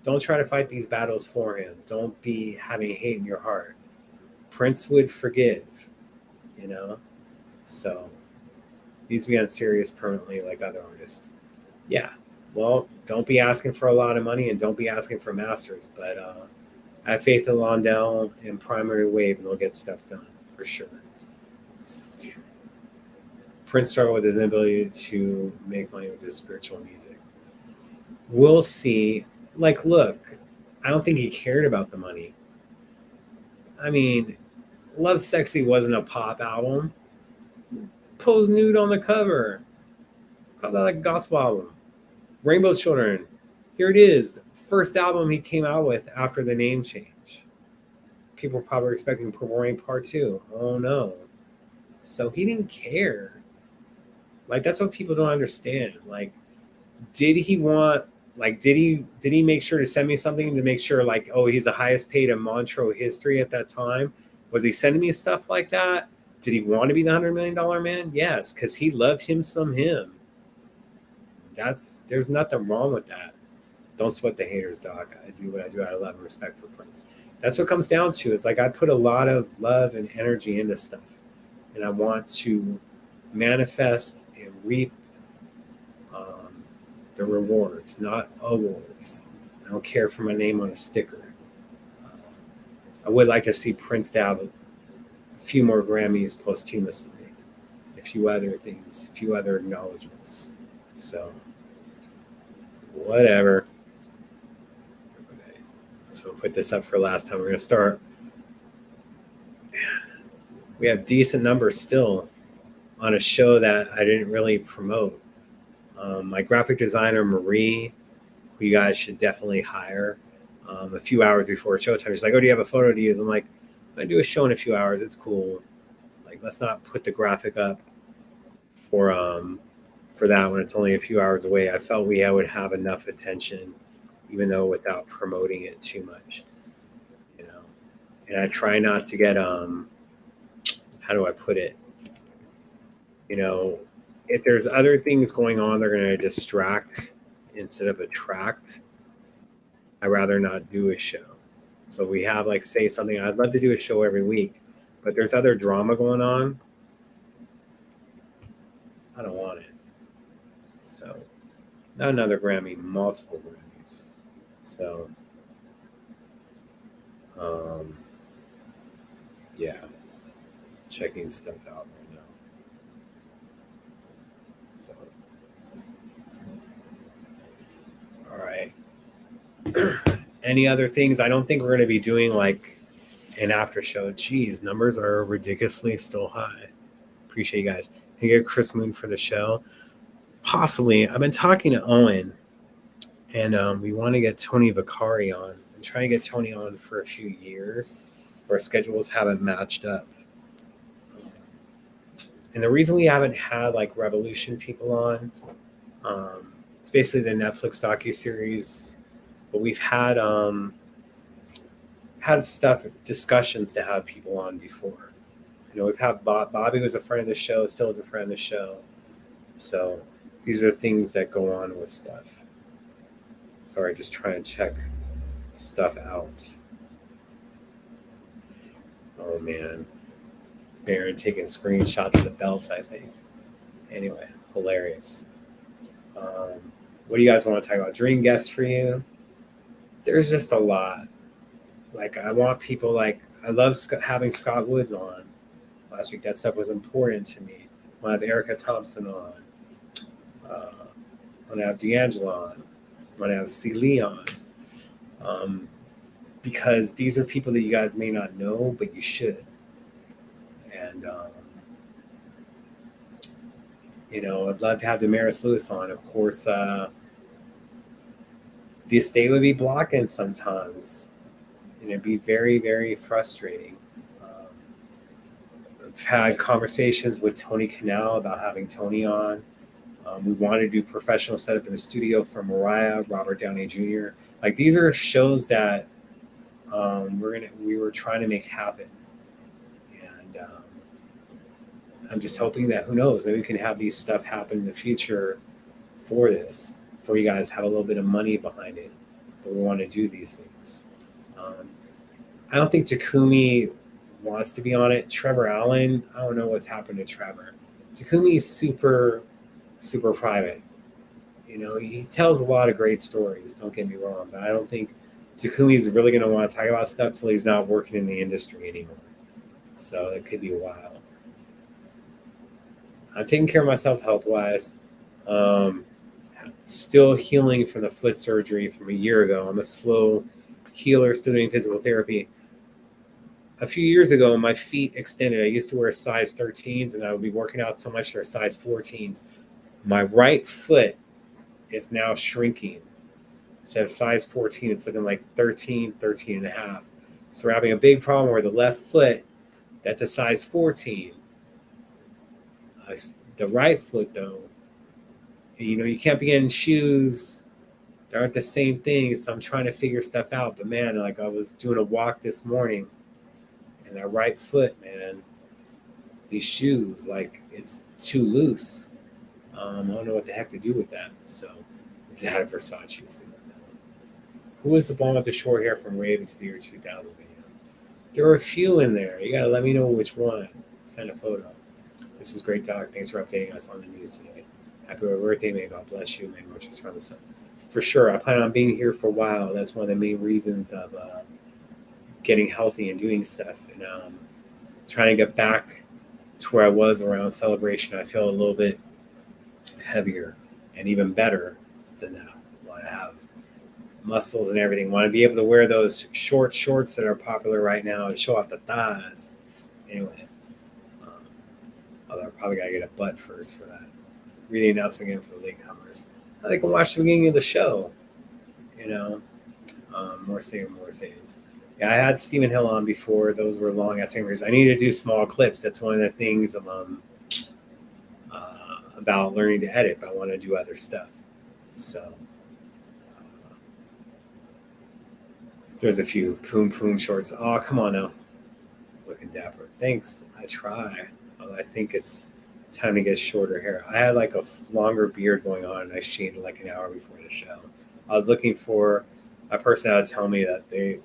Don't try to fight these battles for him. Don't be having hate in your heart. Prince would forgive, So, needs to be on Sirius permanently like other artists. Yeah. Well, don't be asking for a lot of money and don't be asking for masters. But I have faith in Londell and Primary Wave, and they'll get stuff done for sure. Prince struggled with his inability to make money with his spiritual music. We'll see. Like, look, I don't think he cared about the money. I mean, Love Sexy wasn't a pop album. Posed nude on the cover. Call that like a gospel album. Rainbow Children. Here it is. First album he came out with after the name change. People probably were expecting Purple Rain Part 2. Oh, no. So he didn't care. Like, that's what people don't understand. Like, did he want Like, did he make sure to send me something to make sure, like, oh, he's the highest paid in Montreux history at that time? Was he sending me stuff like that? Did he want to be the $100 million man? Yes, because he loved him some him. There's nothing wrong with that. Don't sweat the haters, Doc. I do what I do out of love and respect for Prince. That's what it comes down to. It's like I put a lot of love and energy into stuff, and I want to manifest and reap the rewards, not awards. I don't care for my name on a sticker. I would like to see Prince have a few more Grammys posthumously, a few other things, a few other acknowledgments. So, whatever. So I'll put this up for last time. We're going to start. Man, we have decent numbers still on a show that I didn't really promote. My graphic designer, Marie, who you guys should definitely hire, a few hours before showtime. She's like, oh, do you have a photo to use? I'm like, I'm going to do a show in a few hours. It's cool. Like, let's not put the graphic up for that when it's only a few hours away. I felt we would have enough attention, even though without promoting it too much, you know. And I try not to get how do I put it? You know, if there's other things going on, they're going to distract instead of attract. I'd rather not do a show. So we have, like, say something. I'd love to do a show every week, but there's other drama going on. I don't want it. So, not another Grammy, multiple Grammys. So, yeah, checking stuff out right now. So, all right. Any other things? I don't think we're going to be doing like an after show. Geez, numbers are ridiculously still high. Appreciate you guys. Can you get Chris Moon for the show? Possibly. I've been talking to Owen, and we want to get Tony Vicari on. I'm trying to get Tony on for a few years. Our schedules haven't matched up. And the reason we haven't had like Revolution people on, it's basically the Netflix docuseries, but we've had discussions to have people on before. You know, we've had Bobby was a friend of the show, still is a friend of the show. So these are things that go on with stuff. Sorry, just trying to check stuff out. Oh man, Baron taking screenshots of the belts, I think. Anyway, hilarious. What do you guys want to talk about? Dream guests for you? There's just a lot. Like, I want people, like, I love having Scott Woods on last week. That stuff was important to me. I want to have Erica Thompson on. I want to have D'Angelo on. I want to have Celie on. Because these are people that you guys may not know, but you should. And, you know, I'd love to have Damaris Lewis on. Of course, the estate would be blocking sometimes. And it'd be very, very frustrating. I've had conversations with Tony Canal about having Tony on. We want to do professional setup in the studio for Mariah, Robert Downey Jr. Like, these are shows that we were trying to make happen. And I'm just hoping that, who knows, maybe we can have these stuff happen in the future for this, for you guys have a little bit of money behind it. But we want to do these things. I don't think Takumi wants to be on it. Trevor Allen, I don't know what's happened to Trevor. Takumi's super, super private. You know, he tells a lot of great stories, don't get me wrong, but I don't think Takumi's really going to want to talk about stuff till he's not working in the industry anymore. So it could be a while. I'm taking care of myself health-wise. Still healing from the foot surgery from a year ago. I'm a slow healer, still doing physical therapy. A few years ago, my feet extended. I used to wear size 13s, and I would be working out so much they're size 14s. My right foot is now shrinking. Instead of size 14, it's looking like 13, 13 and a half. So we're having a big problem where the left foot, that's a size 14. The right foot, though, you know, you can't be in shoes They aren't the same things. So I'm trying to figure stuff out. But man, like I was doing a walk this morning, and that right foot, man, these shoes, like it's too loose. I don't know what the heck to do with that. So it's had a Versace suit. Who was the blonde with the short hair from Raven to the year 2000 video? There were a few in there. You gotta let me know which one. Send a photo. This is great talk. Thanks for updating us on the news today. Happy birthday, may God bless you. May much from the sun. For sure, I plan on being here for a while. That's one of the main reasons of getting healthy and doing stuff, and trying to get back to where I was around celebration. I feel a little bit heavier and even better than that. I want to have muscles and everything. Want to be able to wear those short shorts that are popular right now and show off the thighs. Anyway, although I probably got to get a butt first for that. Read the announcement again for the latecomers. They can watch the beginning of the show. More says. Yeah, I had Stephen Hill on before. Those were long ass fingers. I need to do small clips. That's one of the things about learning to edit. But I want to do other stuff. So there's a few poom shorts. Oh, come on now. Looking dapper. Thanks. I try. Although I think it's time to get shorter hair. I had like a longer beard going on, and I shaved like an hour before the show. I was looking for a person that would tell me that they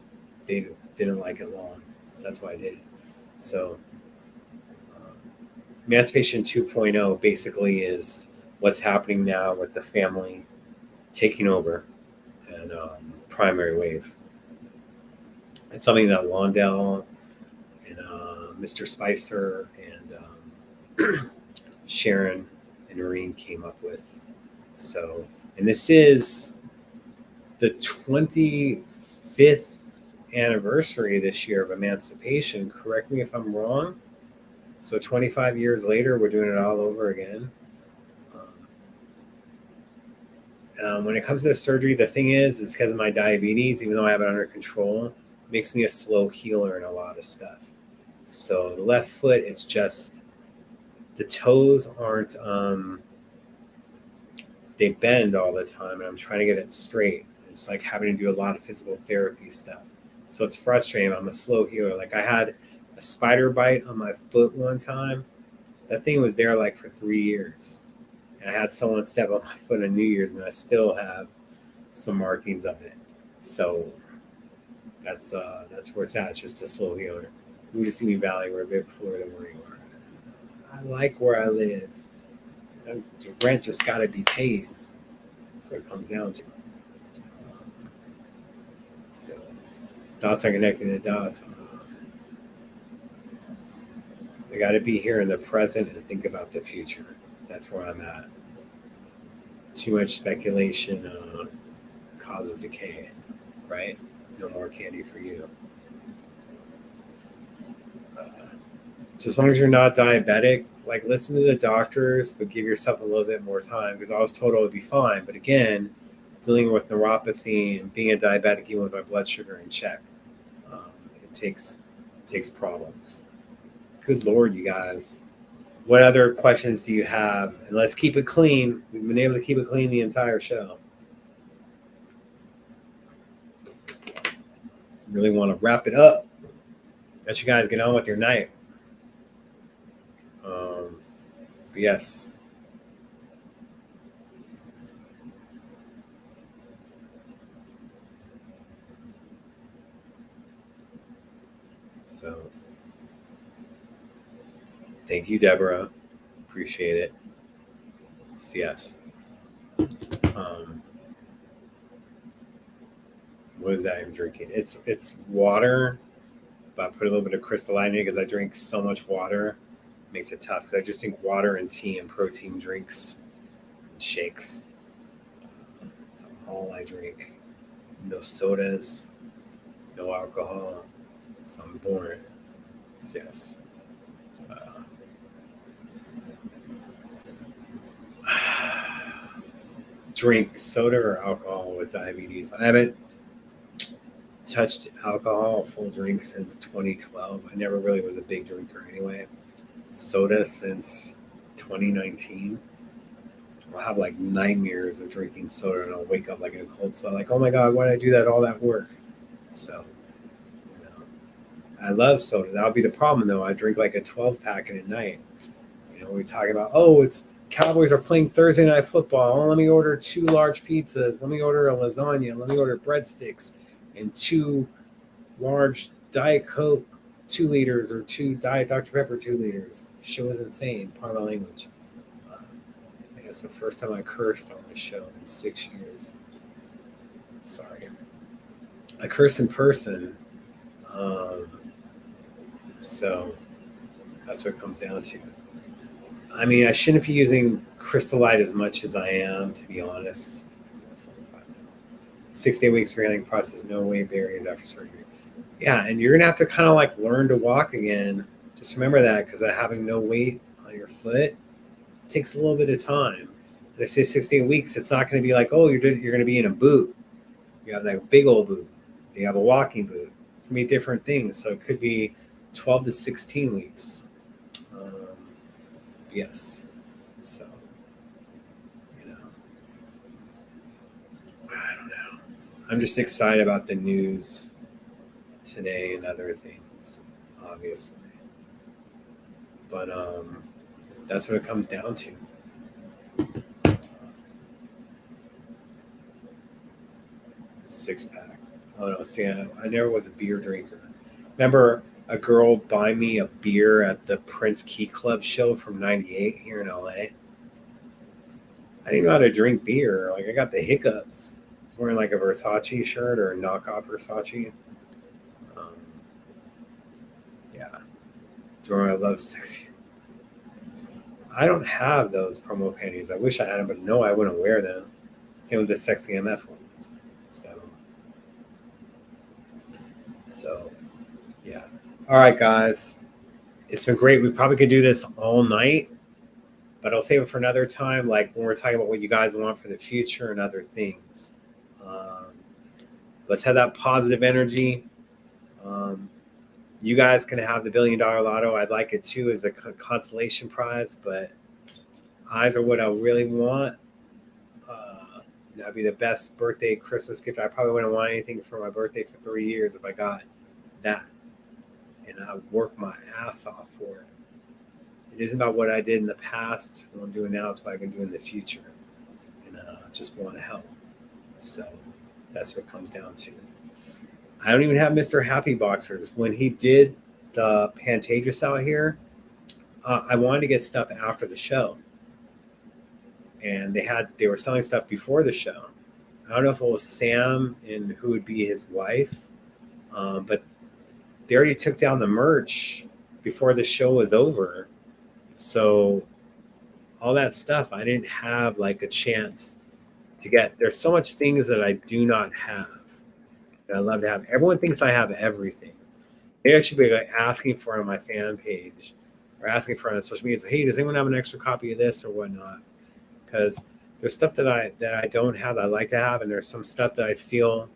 didn't like it long, so that's why I did it. So Emancipation 2.0 basically is what's happening now with the family taking over and primary wave. It's something that Londell and Mr. Spicer and Sharon and Noreen came up with. So, and this is the 25th anniversary this year of emancipation. Correct me if I'm wrong. So 25 years later, we're doing it all over again. When it comes to surgery, the thing is because of my diabetes, even though I have it under control, it makes me a slow healer in a lot of stuff. So the left foot, it's just the toes aren't, they bend all the time, and I'm trying to get it straight. It's like having to do a lot of physical therapy stuff. So it's frustrating. I'm a slow healer. Like I had a spider bite on my foot one time. That thing was there like for 3 years. And I had someone step on my foot on New Year's, and I still have some markings of it. So that's where it's at. It's just a slow healer. Move to Simi Valley, we're a bit cooler than where you are. I like where I live. The rent just got to be paid. That's what it comes down to. So dots are connecting the dots. I got to be here in the present and think about the future. That's where I'm at. Too much speculation causes decay, right? No more candy for you. So as long as you're not diabetic, like listen to the doctors, but give yourself a little bit more time, because I was told it would be fine. But again, dealing with neuropathy and being a diabetic, even with my blood sugar in check, it takes problems. Good Lord, you guys. What other questions do you have? And let's keep it clean. We've been able to keep it clean the entire show. Really want to wrap it up. Let you guys get on with your night. But yes. So, thank you, Deborah. Appreciate it. Yes. What is that I'm drinking? It's water, but I put a little bit of Crystal Light in it because I drink so much water. It makes it tough because I just drink water and tea and protein drinks and shakes. That's all I drink. No sodas, no alcohol. So I'm boring. Yes. Drink soda or alcohol with diabetes. I haven't touched alcohol full drink since 2012. I never really was a big drinker anyway. Soda since 2019 I'll have like nightmares of drinking soda, and I'll wake up like in a cold sweat, like, oh my God, why did I do that? All that work. So, you know, I love soda. That'll be the problem though. I drink like a 12-pack at night. You know, we talk about, oh, it's Cowboys are playing Thursday night football. Oh, let me order 2 large pizzas. Let me order a lasagna. Let me order breadsticks and 2 large Diet Coke 2 liters or 2 Diet Dr. Pepper 2 liters. Show is insane. Part of my language. I think it's the first time I cursed on the show in 6 years. Sorry. I curse in person. So that's what it comes down to. I mean, I shouldn't be using Crystal Light as much as I am, to be honest. 6 to 8 weeks for healing process, no weight barriers after surgery. Yeah, and you're going to have to kind of like learn to walk again. Just remember that, because having no weight on your foot takes a little bit of time. They say 16 weeks, it's not going to be like, oh, you're going to be in a boot. You have like a big old boot. You have a walking boot. It's going to be different things. So it could be 12 to 16 weeks. Yes. So, you know, I don't know. I'm just excited about the news today and other things, obviously. But that's what it comes down to. Six-pack. Oh no, see, I never was a beer drinker. Remember a girl buy me a beer at the Prince Key Club show from '98 here in LA? I didn't know how to drink beer. Like, I got the hiccups. I was wearing like a Versace shirt or a knockoff Versace. Yeah. I love sexy. I don't have those promo panties. I wish I had them, but no, I wouldn't wear them. Same with the sexy MF ones. So, yeah. All right, guys. It's been great. We probably could do this all night, but I'll save it for another time, like when we're talking about what you guys want for the future and other things. Let's have that positive energy. You guys can have the $1 billion lotto. I'd like it too as a consolation prize, but eyes are what I really want. That'd be the best birthday, Christmas gift. I probably wouldn't want anything for my birthday for 3 years if I got that. And I work my ass off for it. It isn't about what I did in the past, what I'm doing now. It's what I can do in the future. And just want to help. So that's what it comes down to. I don't even have Mr. Happy Boxers. When he did the Pantages out here, I wanted to get stuff after the show. And they were selling stuff before the show. I don't know if it was Sam and who would be his wife, but they already took down the merch before the show was over. So all that stuff, I didn't have like a chance to get. There's so much things that I do not have that I love to have. Everyone thinks I have everything. They should be like asking for it on my fan page or asking for it on social media. Say, hey, does anyone have an extra copy of this or whatnot? Because there's stuff that I don't have that I like to have, and there's some stuff that I feel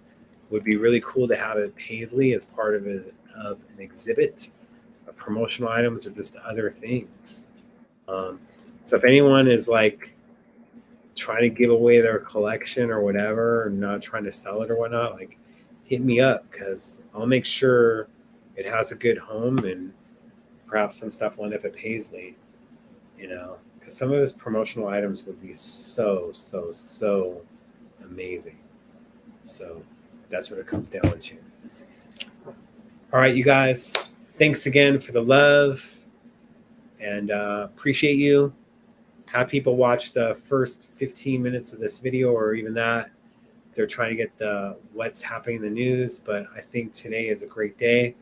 would be really cool to have at Paisley as part of an exhibit of promotional items or just other things. So if anyone is like trying to give away their collection or whatever, or not trying to sell it or whatnot, like hit me up, because I'll make sure it has a good home, and perhaps some stuff will end up at Paisley, you know. Some of his promotional items would be so amazing. So that's what it comes down to. All right, you guys, thanks again for the love, and appreciate you. Have people watch the first 15 minutes of this video, or even that. They're trying to get the what's happening in the news, but I think today is a great day.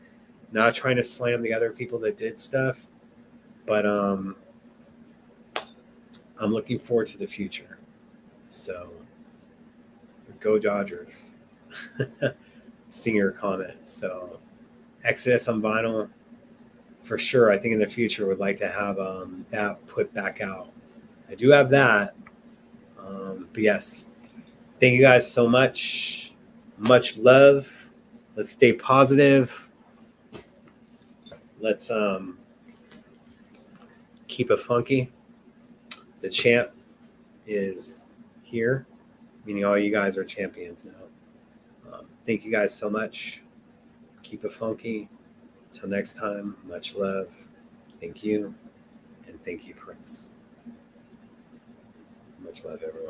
Not trying to slam the other people that did stuff, but I'm looking forward to the future. So, go Dodgers. Senior comment. So, Exodus on vinyl, for sure. I think in the future would like to have that put back out. I do have that. But yes, thank you guys so much. Much love. Let's stay positive. Let's keep it funky. The champ is here, meaning all you guys are champions now. Thank you guys so much. Keep it funky. Till next time, much love. Thank you. And thank you, Prince. Much love, everyone.